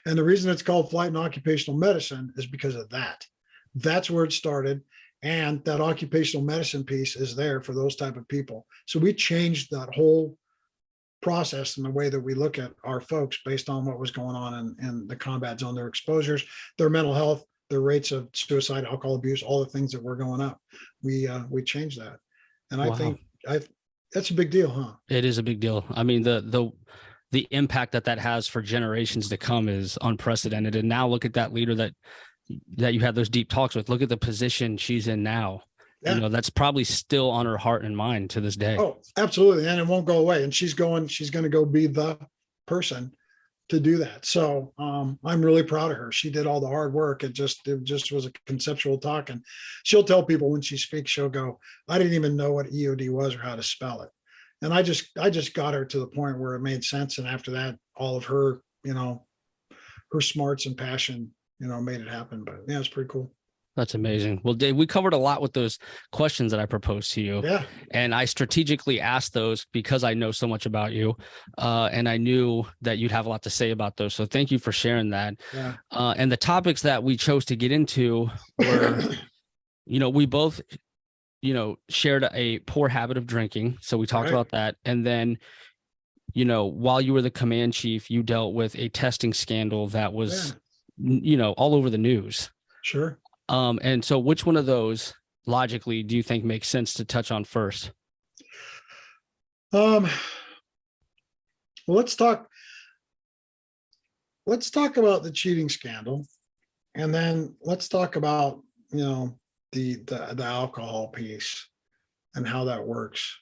And the reason it's called flight and occupational medicine is because of that. That's where it started. And that occupational medicine piece is there for those type of people. So we changed that whole process and the way that we look at our folks based on what was going on in the combat zone, their exposures, their mental health, their rates of suicide, alcohol abuse, all the things that were going up. We changed that. And I think that's a big deal, huh? It is a big deal. I mean, the impact that has for generations to come is unprecedented. And now look at that leader that you had those deep talks with. Look at the position she's in now. Yeah. That's probably still on her heart and mind to this day. Oh, absolutely. And it won't go away. And she's going to go be the person to do that. So I'm really proud of her. She did all the hard work. It just was a conceptual talk. And she'll tell people when she speaks, she'll go, I didn't even know what EOD was or how to spell it. And I just got her to the point where it made sense. And after that, all of her, her smarts and passion, made it happen. But yeah, it's pretty cool. That's amazing. Well, Dave, we covered a lot with those questions that I proposed to you. Yeah. And I strategically asked those because I know so much about you. And I knew that you'd have a lot to say about those. So thank you for sharing that. Yeah. And the topics that we chose to get into were, we both, shared a poor habit of drinking. So we talked about that. And then, while you were the command chief, you dealt with a testing scandal that was, all over the news. Sure. And so which one of those logically do you think makes sense to touch on first? Well, let's talk about the cheating scandal, and then let's talk about, the alcohol piece and how that works,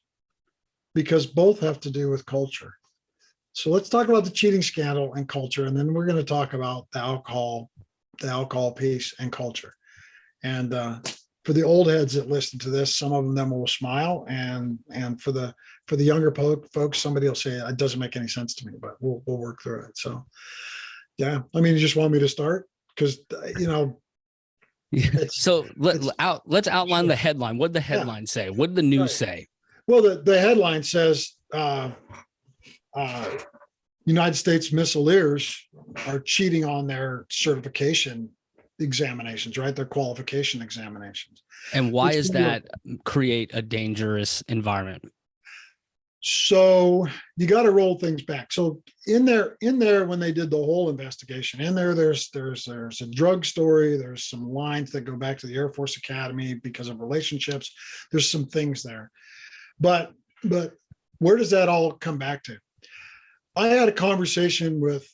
because both have to do with culture. So let's talk about the cheating scandal and culture, and then we're going to talk about the alcohol piece and culture. And for the old heads that listen to this, some of them will smile, and for the younger folks, somebody will say it doesn't make any sense to me, but we'll work through it. So, yeah, I mean, you just want me to start because So let's outline the headline. What did the headline say? What did the news say? Well, the headline says United States missileers are cheating on their certification examinations, right? Their qualification examinations. And why is that create a dangerous environment? So you got to roll things back. So in there, when they did the whole investigation, there's a drug story. There's some lines that go back to the Air Force Academy because of relationships. There's some things there, but where does that all come back to? I had a conversation with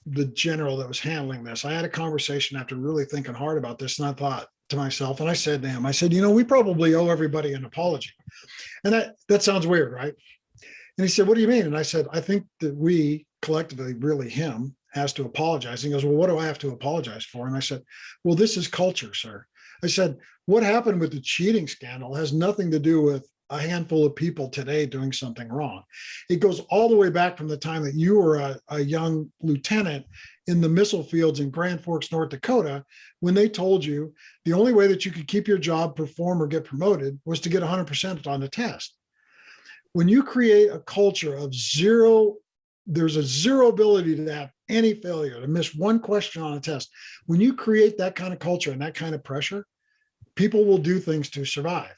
the general that was handling this. I had a conversation after really thinking hard about this, and I thought to myself, and I said to him, we probably owe everybody an apology. And that sounds weird, right? And he said, what do you mean? And I said, I think that we collectively, really him, has to apologize. And he goes, well, what do I have to apologize for? And I said, well, this is culture, sir. I said, what happened with the cheating scandal has nothing to do with a handful of people today doing something wrong. It goes all the way back from the time that you were a young lieutenant in the missile fields in Grand Forks, North Dakota, when they told you the only way that you could keep your job, perform, or get promoted was to get 100% on the test. When you create a culture of zero, there's a zero ability to have any failure, to miss one question on a test. When you create that kind of culture and that kind of pressure, people will do things to survive.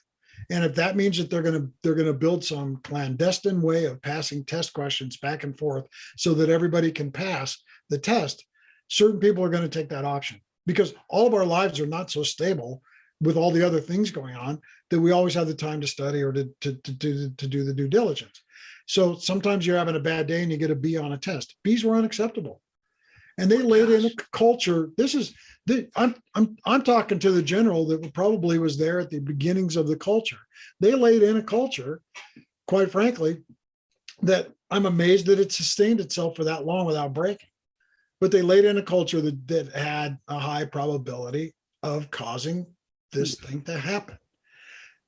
And if that means that they're going to build some clandestine way of passing test questions back and forth so that everybody can pass the test, certain people are going to take that option, because all of our lives are not so stable with all the other things going on that we always have the time to study or to do the due diligence. So sometimes you're having a bad day and you get a B on a test. B's were unacceptable. And they laid in a culture. I'm talking to the general that probably was there at the beginnings of the culture. They laid in a culture, quite frankly, that I'm amazed that it sustained itself for that long without breaking. But they laid in a culture that had a high probability of causing this thing to happen.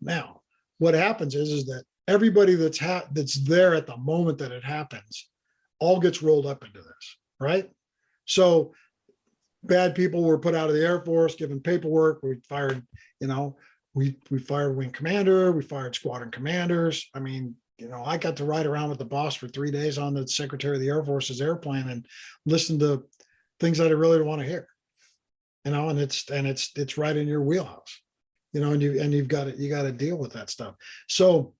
Now, what happens is that everybody that's there at the moment that it happens all gets rolled up into this, right? So bad people were put out of the Air Force, given paperwork. We fired, we fired wing commander, we fired squadron commanders. I mean, I got to ride around with the boss for 3 days on the Secretary of the Air Force's airplane and listen to things that I really don't want to hear. And it's right in your wheelhouse, and you've got to deal with that stuff. So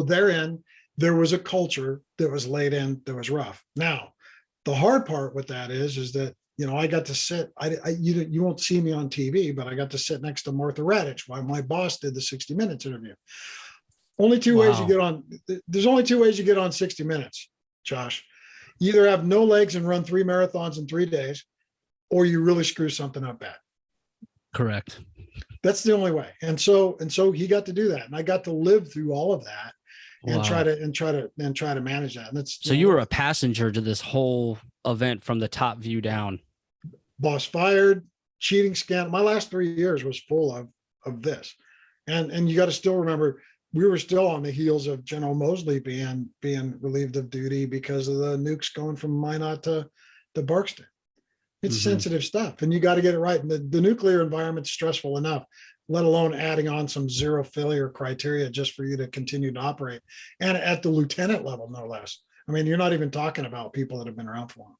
therein, there was a culture that was laid in that was rough. Now, the hard part with that is that, I got to sit, you won't see me on TV, but I got to sit next to Martha Radich while my boss did the 60 Minutes interview. Only two ways you get on, there's only two ways you get on 60 Minutes, Josh. You either have no legs and run 3 marathons in 3 days, or you really screw something up bad. Correct. That's the only way. And so he got to do that. And I got to live through all of that and try to manage that. And that's, so you were a passenger to this whole event from the top view down. Boss fired, cheating scandal. My last 3 years was full of this. And you got to still remember, we were still on the heels of General Moseley being relieved of duty because of the nukes going from Minot to Barkston. It's sensitive stuff, and you got to get it right. And the nuclear environment's stressful enough, let alone adding on some zero failure criteria just for you to continue to operate, and at the lieutenant level, no less. I mean, you're not even talking about people that have been around for a while.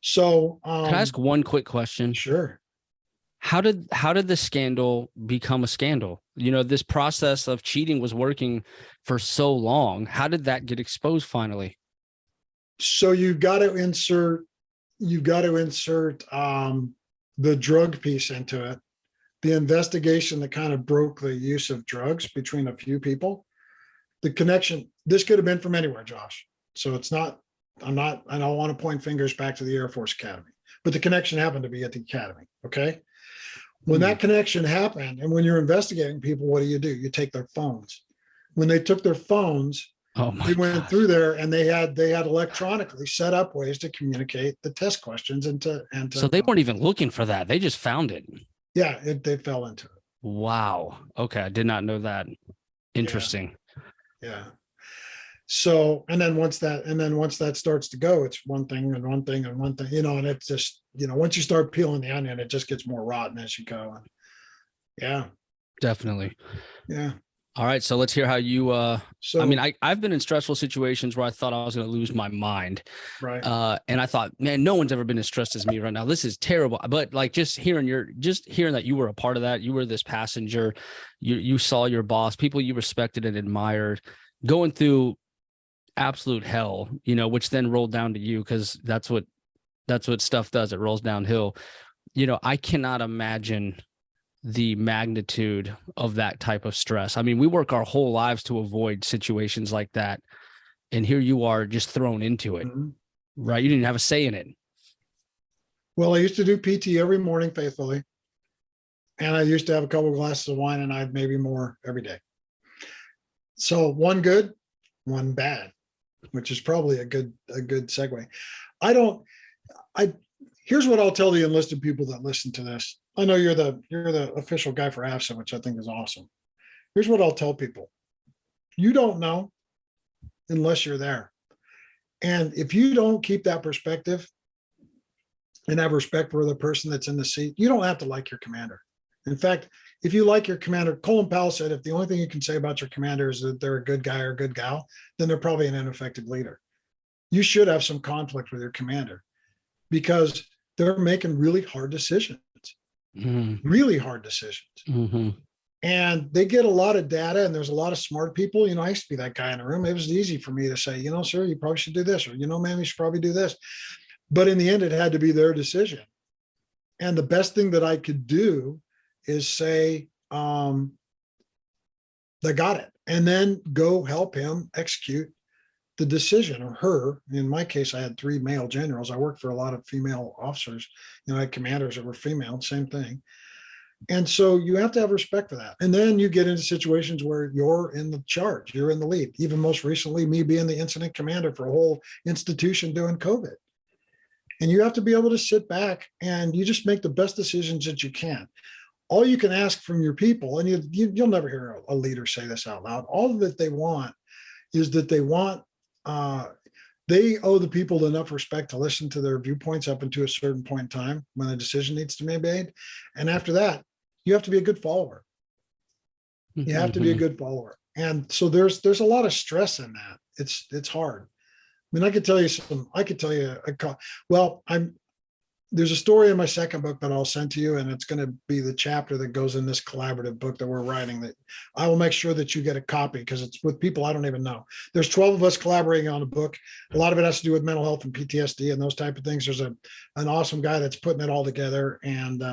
So, can I ask one quick question? Sure. How did the scandal become a scandal? This process of cheating was working for so long. How did that get exposed finally? So you've got to insert the drug piece into it. The investigation that kind of broke the use of drugs between a few people. The connection, this could have been from anywhere, Josh. So it's not, I don't want to point fingers back to the Air Force Academy, but the connection happened to be at the Academy. Okay. When that connection happened, and when you're investigating people, what do? You take their phones. When they took their phones, they went through there and they had electronically set up ways to communicate the test questions and so they weren't even looking for that. They just found it. Yeah, they fell into it. Wow. Okay. I did not know that. Interesting. Yeah. So, and then once that starts to go, it's one thing and one thing and one thing, and it's just, once you start peeling the onion, it just gets more rotten as you go. And yeah. Definitely. Yeah. All right. So let's hear how you, I've been in stressful situations where I thought I was going to lose my mind. Right. And I thought, man, no one's ever been as stressed as me right now. This is terrible. But like just hearing that you were a part of that, you were this passenger, you saw your boss, people you respected and admired, going through absolute hell, which then rolled down to you, because that's what stuff does. It rolls downhill. I cannot imagine the magnitude of that type of stress. I mean, we work our whole lives to avoid situations like that. And here you are just thrown into it, right? You didn't have a say in it. Well, I used to do PT every morning faithfully. And I used to have a couple of glasses of wine, and I'd maybe more every day. So one good, one bad, which is probably a good segue. Here's what I'll tell the enlisted people that listen to this. I know you're the official guy for AFSA, which I think is awesome. Here's what I'll tell people. You don't know unless you're there. And if you don't keep that perspective and have respect for the person that's in the seat, you don't have to like your commander. In fact, if you like your commander, Colin Powell said, if the only thing you can say about your commander is that they're a good guy or a good gal, then they're probably an ineffective leader. You should have some conflict with your commander, because they're making really hard decisions. Really hard decisions. And they get a lot of data, and there's a lot of smart people. I used to be that guy in the room. It was easy for me to say, sir, you probably should do this, or, ma'am, you should probably do this. But in the end, it had to be their decision. And the best thing that I could do is say, they got it, and then go help him execute the decision, or her. In my case, I had 3 male generals. I worked for a lot of female officers. I had commanders that were female, same thing. And so you have to have respect for that. And then you get into situations where you're in the charge, you're in the lead. Even most recently, me being the incident commander for a whole institution during COVID. And you have to be able to sit back and you just make the best decisions that you can. All you can ask from your people, and you'll never hear a leader say this out loud, all that they want is that they want they owe the people enough respect to listen to their viewpoints up until a certain point in time when a decision needs to be made. And after that, you have to be a good follower. You have to be a good follower. And so there's a lot of stress in that. It's hard. I mean, I could tell you, well, there's a story in my second book that I'll send to you, and it's going to be the chapter that goes in this collaborative book that we're writing, that I will make sure that you get a copy, because it's with people I don't even know. There's 12 of us collaborating on a book. A lot of it has to do with mental health and PTSD and those type of things. There's an awesome guy that's putting it all together. And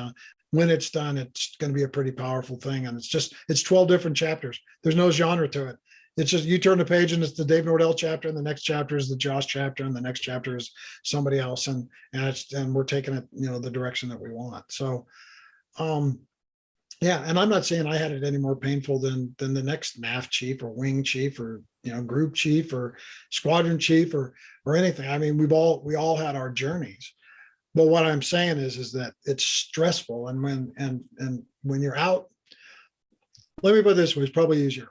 when it's done, it's going to be a pretty powerful thing. And it's 12 different chapters. There's no genre to it. It's just, you turn the page and it's the Dave Nordel chapter, and the next chapter is the Josh chapter, and the next chapter is somebody else. And we're taking it, the direction that we want. So, yeah. And I'm not saying I had it any more painful than the next NAF chief or wing chief or, group chief or squadron chief or anything. I mean, we all had our journeys. But what I'm saying is that it's stressful. And when you're out, let me put it this way, it's probably easier.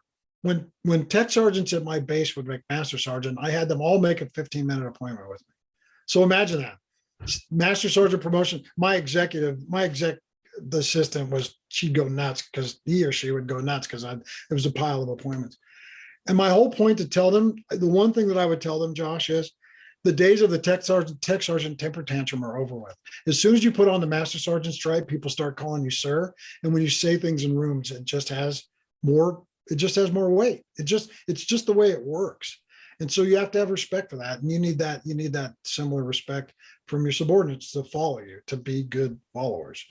When tech sergeants at my base would make master sergeant, I had them all make a 15-minute appointment with me. So imagine that. Master sergeant promotion, my assistant she'd go nuts, because he or she would go nuts, because it was a pile of appointments. And my whole point to tell them, the one thing that I would tell them, Josh, is the days of the tech sergeant temper tantrum are over with. As soon as you put on the master sergeant stripe, people start calling you sir. And when you say things in rooms, it just has more weight. It's just the way it works. And so you have to have respect for that. And you need that similar respect from your subordinates to follow you, to be good followers.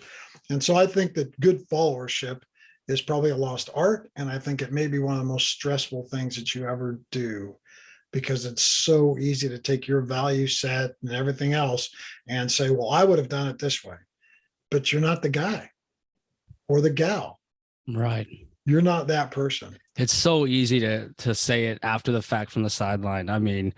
And so I think that good followership is probably a lost art. And I think it may be one of the most stressful things that you ever do, because it's so easy to take your value set and everything else and say, well, I would have done it this way. But you're not the guy or the gal. Right. You're not that person. It's so easy to say it after the fact from the sideline. I mean,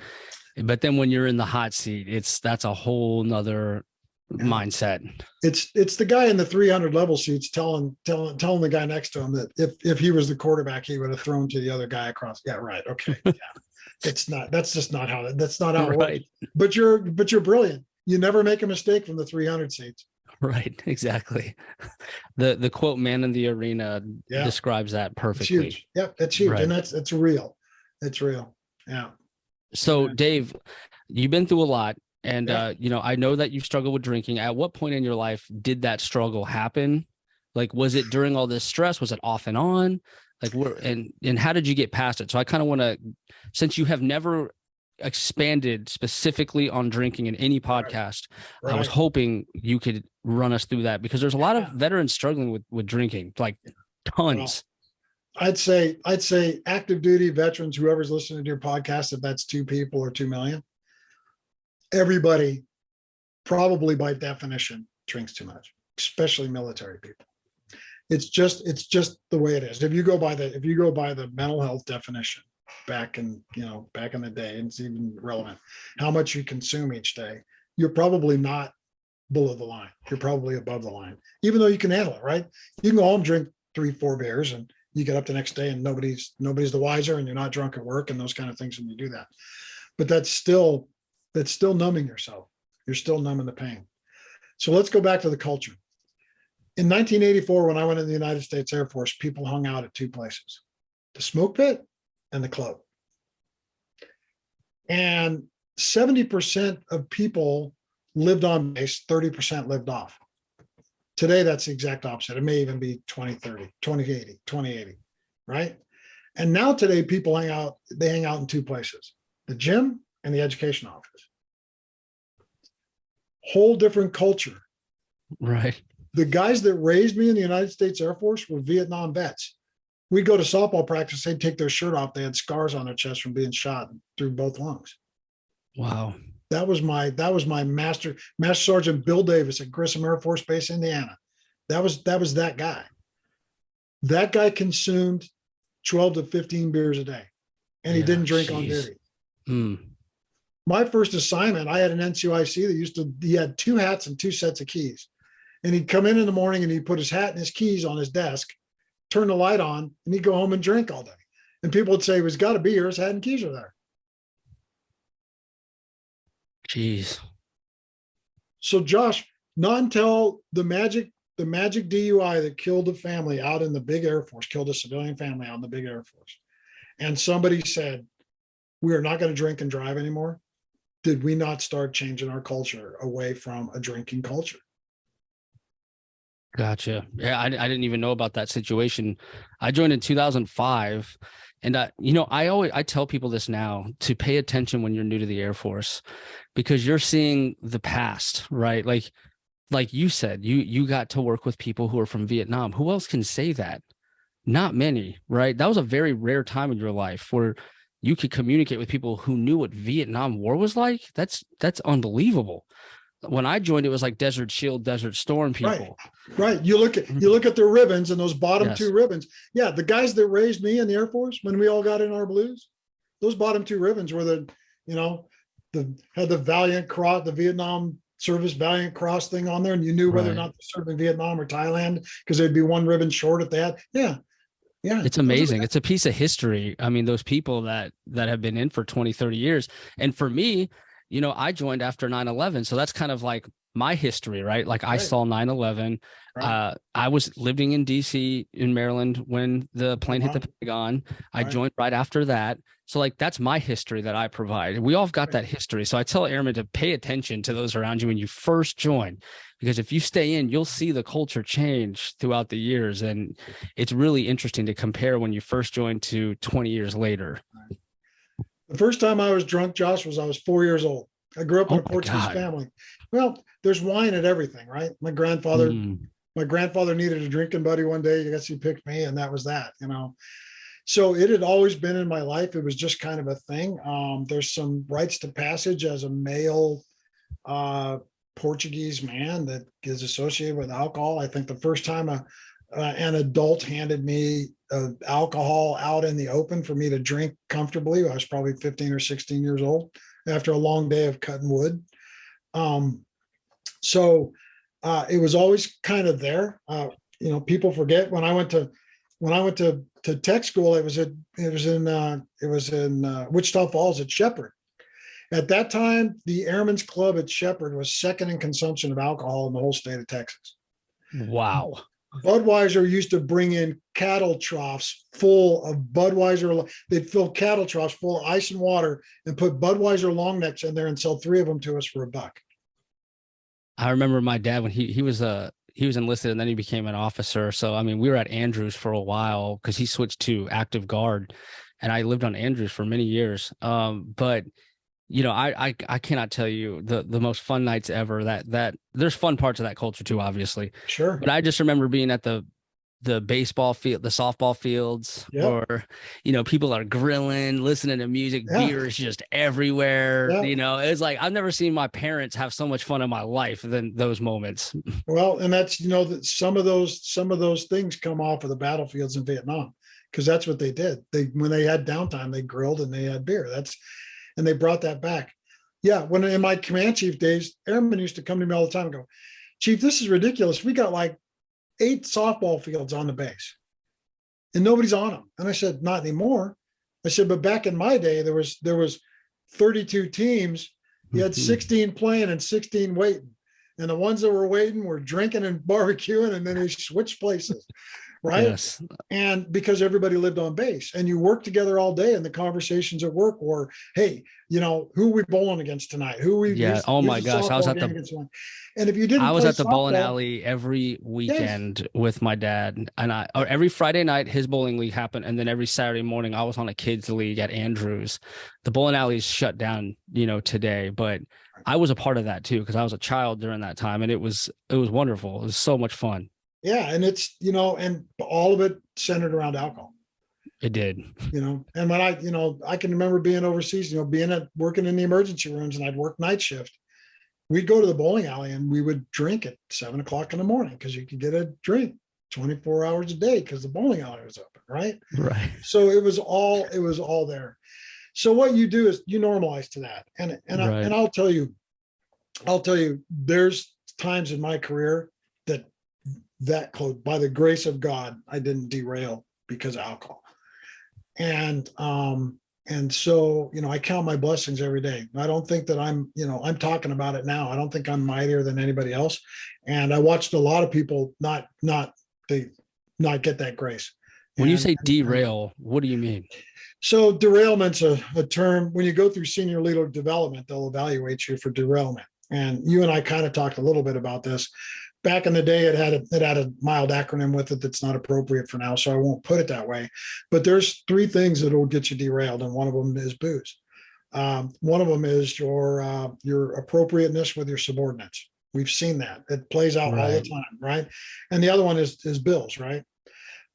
but then when you're in the hot seat, that's a whole nother mindset. It's the guy in the 300 level seats telling the guy next to him that if he was the quarterback, he would have thrown to the other guy across. Yeah, right. Okay. Yeah. That's not how it works. But you're brilliant. You never make a mistake from the 300 seats. Right, exactly. The quote "man in the arena" describes that perfectly. It's huge. Yep, it's huge, right. And it's real. It's real. Yeah. So, Dave, you've been through a lot, and I know that you've struggled with drinking. At what point in your life did that struggle happen? Like, was it during all this stress? Was it off and on? Like, and how did you get past it? So, I kind of want to, since you have never expanded specifically on drinking in any podcast, right. I was hoping you could run us through that, because there's a lot of veterans struggling with drinking, like tons. Well, I'd say active duty veterans, whoever's listening to your podcast, if that's 2 people or 2 million, everybody probably by definition drinks too much, especially military people. It's just the way it is. If you go by the mental health definition back in the day, and it's even relevant, how much you consume each day, you're probably not below the line. You're probably above the line, even though you can handle it, right? You can go home, drink 3-4 beers, and you get up the next day and nobody's the wiser, and you're not drunk at work and those kind of things when you do that. But that's still numbing yourself. You're still numbing the pain. So let's go back to the culture. In 1984, when I went in the United States Air Force, people hung out at 2 places: the smoke pit and the club. And 70% of people lived on base, 30% lived off. Today, that's the exact opposite. It may even be 2030, 2080, right? And now today, people hang out in 2 places: the gym and the education office. Whole different culture. Right. The guys that raised me in the United States Air Force were Vietnam vets. We'd go to softball practice, they'd take their shirt off. They had scars on their chest from being shot through both lungs. Wow. That was my Master Sergeant Bill Davis at Grissom Air Force Base, Indiana. That was that guy. That guy consumed 12 to 15 beers a day, and he didn't drink on duty. My first assignment, I had an NCOIC that he had 2 hats and 2 sets of keys. And he'd come in the morning and he'd put his hat and his keys on his desk, turn the light on, and he'd go home and drink all day. And people would say, he's got to be here, his hat and keys are there. Jeez. So Josh, not until the magic DUI that killed a family out in the big Air Force, killed a civilian family out in the big Air Force, and somebody said, we are not going to drink and drive anymore, did we not start changing our culture away from a drinking culture? Gotcha. Yeah, I didn't even know about that situation. I joined in 2005, and I tell people this now, to pay attention when you're new to the Air Force, because you're seeing the past, right? Like you said, you got to work with people who are from Vietnam. Who else can say that? Not many, right? That was a very rare time in your life where you could communicate with people who knew what Vietnam War was like. That's unbelievable. When I joined, it was like Desert Shield, Desert Storm Right. people. Right. You look at the ribbons and those bottom two Yes. ribbons. Yeah, the guys that raised me in the Air Force when we all got in our blues, those bottom two ribbons were you know, had the Valiant Cross, the Vietnam Service Valiant Cross thing on there, and you knew whether or Right. not they served in Vietnam or Thailand because there'd be one ribbon short if they had. Yeah. Yeah. It's amazing. It's a piece of history. I mean, those people that have been in for 20, 30 years. And for me, I joined after 9/11. So that's kind of like my history, right? Like I Right. saw 9/11. Right. I was living in DC in Maryland when the Oh, plane hit the wow. Pentagon. I Right. joined right after that. So like that's my history that I provide. We all have got Right. that history. So I tell airmen to pay attention to those around you when you first join, because if you stay in, you'll see the culture change throughout the years. And it's really interesting to compare when you first joined to 20 years later. The first time I was drunk, Josh, was I was 4 years old. I grew up in Oh a my Portuguese God. family. Well, there's wine at everything, right? Mm, My grandfather needed a drinking buddy one day. I guess he picked me, and that was that. So it had always been in my life. It was just kind of a thing. There's some rites to passage as a male uh, Portuguese man that is associated with alcohol. I think the first time an adult handed me alcohol out in the open for me to drink comfortably, I was probably 15 or 16 years old after a long day of cutting wood. Um, so it was always kind of there. People forget when I went to tech school, it was in Wichita Falls at Shepherd. At that time, the Airmen's Club at Shepherd was second in consumption of alcohol in the whole state of Texas. wow. Budweiser used to bring in cattle troughs full of Budweiser. They'd fill cattle troughs full of ice and water and put Budweiser long necks in there and sell three of them to us for $1. I remember my dad when he was enlisted and then he became an officer. So I mean, we were at Andrews for a while because he switched to active guard, and I lived on Andrews for many years. But I cannot tell you the most fun nights ever. That there's fun parts of that culture too, obviously. Sure. But I just remember being at the baseball field, the softball fields, Yep. or people are grilling, listening to music, Yeah. beer is just everywhere. Yeah. It's like I've never seen my parents have so much fun in my life than those moments. Well, and that's that some of those things come off of the battlefields in Vietnam because that's what they did. When they had downtime, they grilled and they had beer. And they brought that back. Yeah, when in my command chief days, airmen used to come to me all the time and go, "Chief, this is ridiculous. We got like 8 softball fields on the base, and nobody's on them." And I said, "Not anymore." I said, "But back in my day, there was 32 teams. You had 16 playing and 16 waiting, and the ones that were waiting were drinking and barbecuing, and then they switched places." Right. Yes. And because everybody lived on base and you work together all day, and the conversations at work were, "Hey, who are we bowling against tonight? Yeah. Oh Who's my the gosh. softball game against tonight?" And if you I didn't was play at the bowling softball, alley every yes, weekend with my dad, or every Friday night his bowling league happened, and then every Saturday morning I was on a kids league at Andrews. The bowling alley is shut down, today, but I was a part of that too because I was a child during that time, and it was wonderful. It was so much fun. yeah, and it's and all of it centered around alcohol. It did. And when I can remember being overseas, working in the emergency rooms, and I'd work night shift. We'd go to the bowling alley and we would drink at 7 o'clock in the morning because you could get a drink 24 hours a day because the bowling alley was open, right? Right. So it was all there. So what you do is you normalize to that, and Right. I'll tell you, there's times in my career that close, by the grace of God, I didn't derail because of alcohol. And And so, I count my blessings every day. I don't think that I'm talking about it now. I don't think I'm mightier than anybody else. And I watched a lot of people they not get that grace. When you And, say derail, what do you mean? so derailment's a term. When you go through senior leader development, they'll evaluate you for derailment. And you and I kind of talked a little bit about this. Back in the day, it had a mild acronym with it that's not appropriate for now, so I won't put it that way. But there's three things that will get you derailed, and one of them is booze. One of them is your appropriateness with your subordinates. We've seen that. It plays out all the Right. time, right? And the other one is bills, right?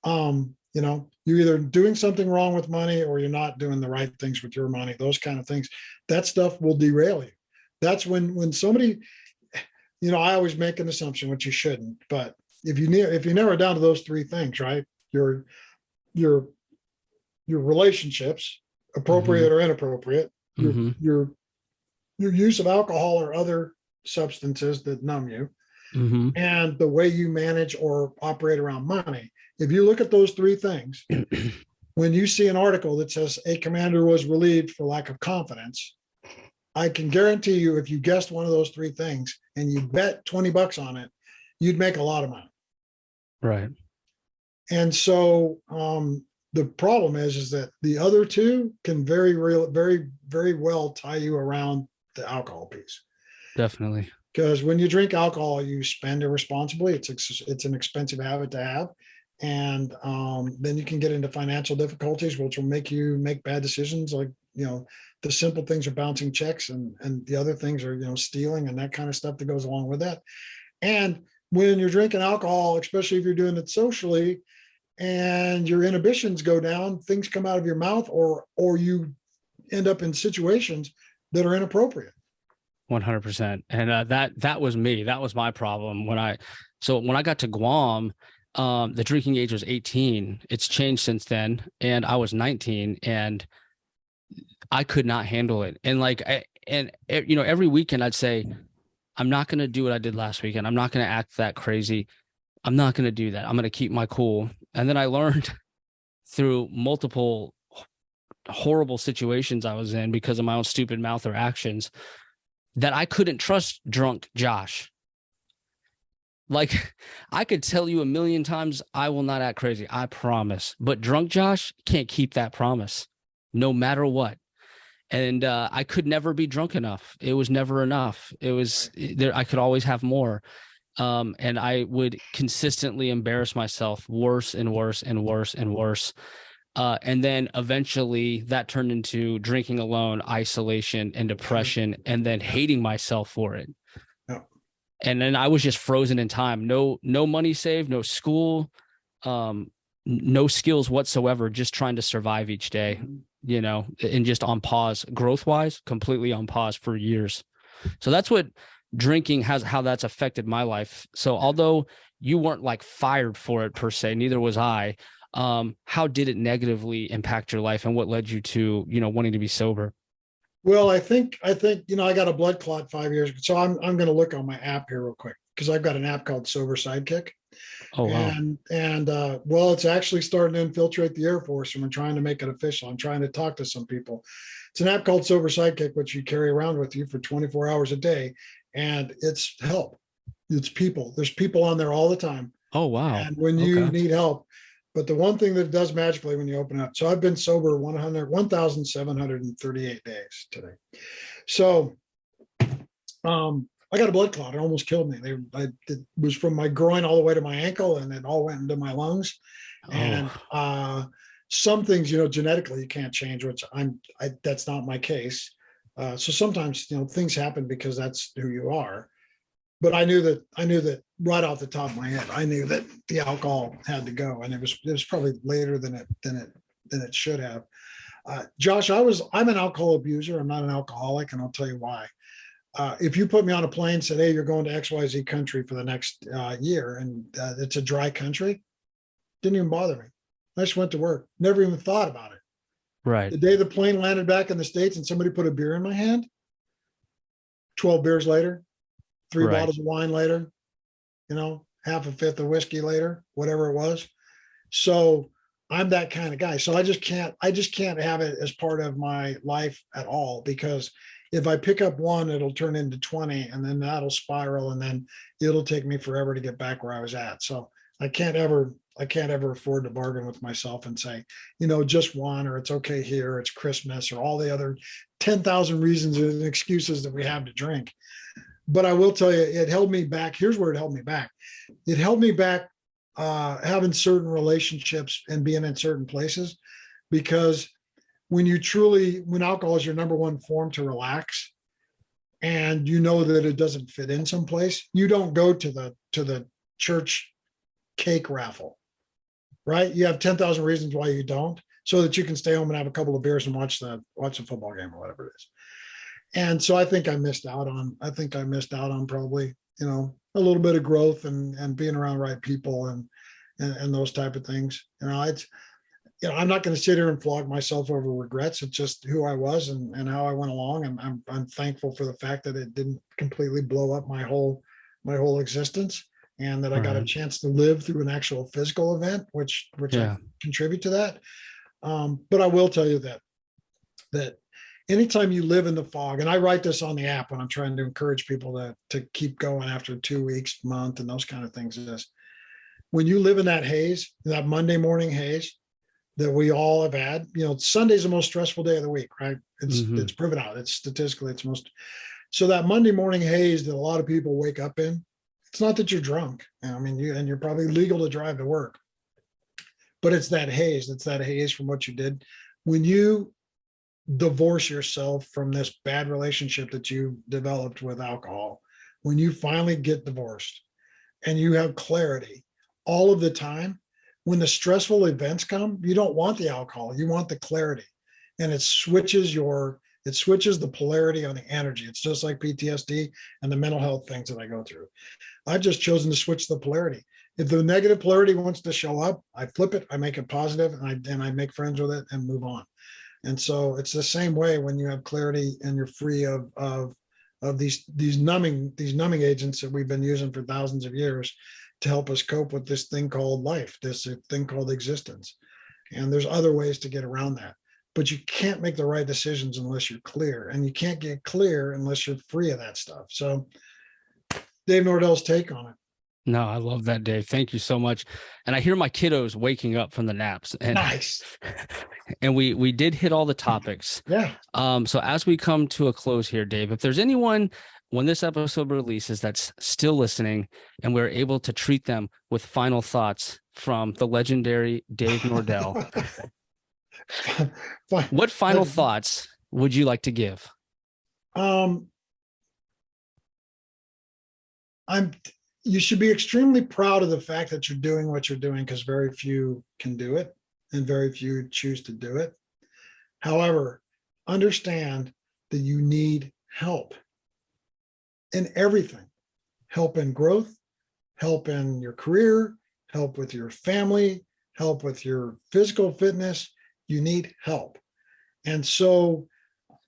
You're either doing something wrong with money or you're not doing the right things with your money, those kind of things. That stuff will derail you. That's when somebody, I always make an assumption, which you shouldn't, but if you narrow it down to those three things, right? Your your your relationships, Mm-hmm. appropriate or inappropriate, your Mm-hmm. your your use of alcohol or other substances that numb you, Mm-hmm. and the way you manage or operate around money. If you look at those three things, when you see an article that says a commander was relieved for lack of confidence, I can guarantee you, if you guessed one of those three things and you bet $20 on it, you'd make a lot of money. Right. And so the problem is that the other two can very, very well tie you around the alcohol piece. Definitely. Because when you drink alcohol, you spend irresponsibly. It's an expensive habit to have, and then you can get into financial difficulties, which will make you make bad decisions. Like the simple things are bouncing checks, and the other things are stealing and that kind of stuff that goes along with that. And when you're drinking alcohol, especially if you're doing it socially, and your inhibitions go down, things come out of your mouth, or you end up in situations that are inappropriate. 100%. And that was me. That was my problem when I got to Guam. The drinking age was 18. It's changed since then, and I was 19, and I could not handle it. And every weekend I'd say, I'm not going to do what I did last weekend. I'm not going to act that crazy. I'm not going to do that. I'm going to keep my cool. And then I learned through multiple horrible situations I was in because of my own stupid mouth or actions that I couldn't trust drunk Josh. Like, I could tell you a million times, I will not act crazy. I promise. But drunk Josh can't keep that promise no matter what. And I could never be drunk enough. It was never enough. It was there. I could always have more. And I would consistently embarrass myself worse and worse and worse and worse. And then eventually that turned into drinking alone, isolation, and depression, and then hating myself for it. Yeah. And then I was just frozen in time. No money saved, no school, no skills whatsoever, just trying to survive each day, and just on pause, growth wise, completely on pause for years. So that's what drinking how that's affected my life. So although you weren't like fired for it per se, neither was I. How did it negatively impact your life, and what led you to, wanting to be sober? Well, I think I got a blood clot 5 years ago. So I'm going to look on my app here real quick, because I've got an app called Sober Sidekick. Oh, wow. And well, it's actually starting to infiltrate the Air Force, and we're trying to make it official. I'm trying to talk to some people. It's an app called Sober Sidekick, which you carry around with you for 24 hours a day, and it's help. It's people. There's people on there all the time, Oh, wow. and when you Okay. need help. But the one thing that does magically when you open up, so I've been sober 1,738 days today. So I got a blood clot. It almost killed me. It was from my groin all the way to my ankle, and it all went into my lungs. And Oh, some things, genetically you can't change, which that's not my case. So sometimes, things happen because that's who you are. But I knew that right off the top of my head. I knew that the alcohol had to go, and it was probably later than it should have. Josh, I'm an alcohol abuser. I'm not an alcoholic, and I'll tell you why. If you put me on a plane and said, "Hey, you're going to XYZ country for the next year," and it's a dry country, didn't even bother me. I just went to work. Never even thought about it. right. The day the plane landed back in the States and somebody put a beer in my hand, 12 beers later, three Right. bottles of wine later, half a fifth of whiskey later, whatever it was. So I'm that kind of guy. So I just can't have it as part of my life at all, because if I pick up one, it'll turn into 20, and then that'll spiral, and then it'll take me forever to get back where I was at. So I can't ever afford to bargain with myself and say, just one, or it's okay here, it's Christmas, or all the other 10,000 reasons and excuses that we have to drink. But I will tell you, it held me back. Here's where it held me back. It held me back having certain relationships and being in certain places, because when alcohol is your number one form to relax, and you know that it doesn't fit in someplace, you don't go to the church cake raffle, right? You have 10,000 reasons why you don't, so that you can stay home and have a couple of beers and watch the football game or whatever it is. And so I think I missed out on probably, a little bit of growth and being around the right people and those type of things. I'm not going to sit here and flog myself over regrets. It's just who I was and how I went along. And I'm thankful for the fact that it didn't completely blow up my whole existence, and that I got a Right. chance to live through an actual physical event, which I Yeah. contribute to that. But I will tell you that anytime you live in the fog, and I write this on the app when I'm trying to encourage people to keep going after 2 weeks, month, and those kind of things, is when you live in that haze, that Monday morning haze that we all have had. Sunday's the most stressful day of the week, right? It's proven out. It's statistically it's most. So that Monday morning haze that a lot of people wake up in, it's not that you're drunk. I mean, you're probably legal to drive to work, but it's that haze. It's that haze from what you did when you divorce yourself from this bad relationship that you developed with alcohol. When you finally get divorced and you have clarity all of the time, when the stressful events come, you don't want the alcohol, you want the clarity. And it switches the polarity on the energy. It's just like PTSD and the mental health things that I go through. I've just chosen to switch the polarity. If the negative polarity wants to show up, I flip it, I make it positive, and I make friends with it and move on. And so it's the same way when you have clarity and you're free of these numbing agents that we've been using for thousands of years to help us cope with this thing called life, this thing called existence. And there's other ways to get around that. But you can't make the right decisions unless you're clear, and you can't get clear unless you're free of that stuff. So Dave Nordel's take on it. No, I love that, Dave. Thank you so much. And I hear my kiddos waking up from the naps, and Nice. and we did hit all the topics. Yeah. So as we come to a close here, Dave, if there's anyone when this episode releases that's still listening and we're able to treat them with final thoughts from the legendary Dave Nordel, what final thoughts would you like to give? You should be extremely proud of the fact that you're doing what you're doing, because very few can do it and very few choose to do it. However, understand that you need help in everything. Help in growth, help in your career, help with your family, help with your physical fitness. You need help. And so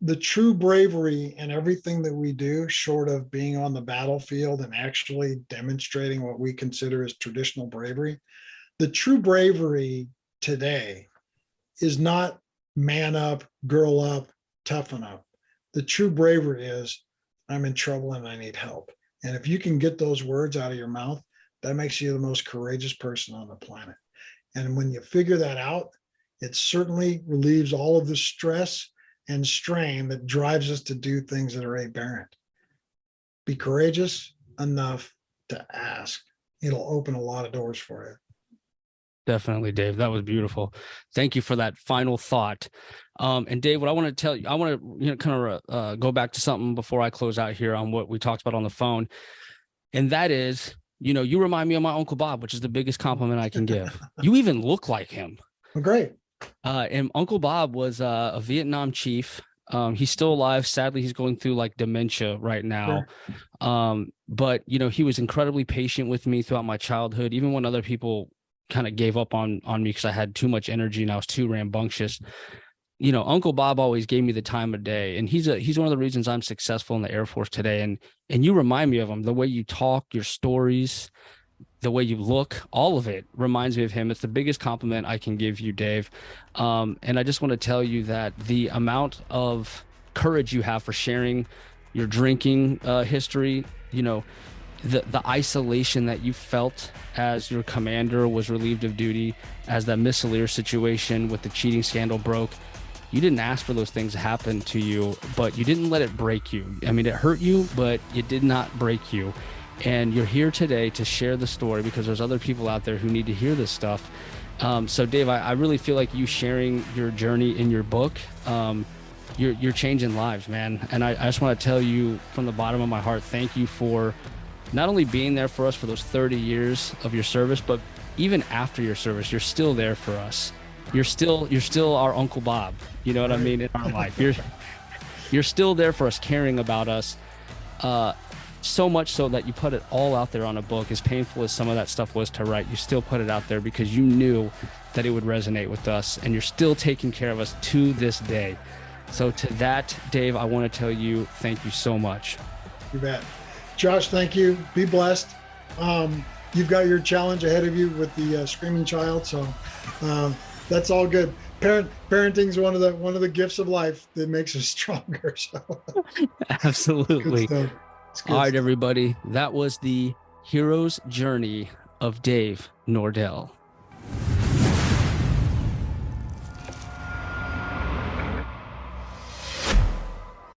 the true bravery in everything that we do, short of being on the battlefield and actually demonstrating what we consider as traditional bravery, the true bravery today is not man up, girl up, toughen up. The true bravery is I'm in trouble and I need help. And if you can get those words out of your mouth, that makes you the most courageous person on the planet. And when you figure that out, it certainly relieves all of the stress and strain that drives us to do things that are aberrant. Be courageous enough to ask. It'll open a lot of doors for you. Definitely, Dave. That was beautiful. Thank you for that final thought. And Dave, what I want to tell you, I want to kind of go back to something before I close out here on what we talked about on the phone. And that is, you remind me of my Uncle Bob, which is the biggest compliment I can give. You even look like him. Well, great. And Uncle Bob was a Vietnam chief. He's still alive. Sadly, he's going through like dementia right now. Sure. But he was incredibly patient with me throughout my childhood, even when other people kind of gave up on me because I had too much energy and I was too rambunctious. Uncle Bob always gave me the time of day, and he's one of the reasons I'm successful in the Air Force today. And you remind me of him, the way you talk, your stories. the way you look, all of it reminds me of him. It's the biggest compliment I can give you, Dave. And I just want to tell you that the amount of courage you have for sharing your drinking history, you know, the isolation that you felt as your commander was relieved of duty, as that Miss Lear situation with the cheating scandal broke. You didn't ask for those things to happen to you, but you didn't let it break you. I mean, it hurt you, but it did not break you. And you're here today to share the story because there's other people out there who need to hear this stuff. So Dave, I really feel like you sharing your journey in your book, you're changing lives, man. And I just want to tell you from the bottom of my heart, thank you for not only being there for us for those 30 years of your service, but even after your service, you're still there for us. You're still our Uncle Bob. You know what I mean? In our life, you're still there for us, caring about us. So much so that you put it all out there on a book. As painful as some of that stuff was to write, you still put it out there because you knew that it would resonate with us, and you're still taking care of us to this day. So to that, Dave, I want to tell you, thank you so much. You bet. Josh, thank you. Be blessed. You've got your challenge ahead of you with the screaming child. So that's all good. Parenting is one of the gifts of life that makes us stronger. So Absolutely. All right, stuff. everybody. That was the hero's journey of Dave Nordel.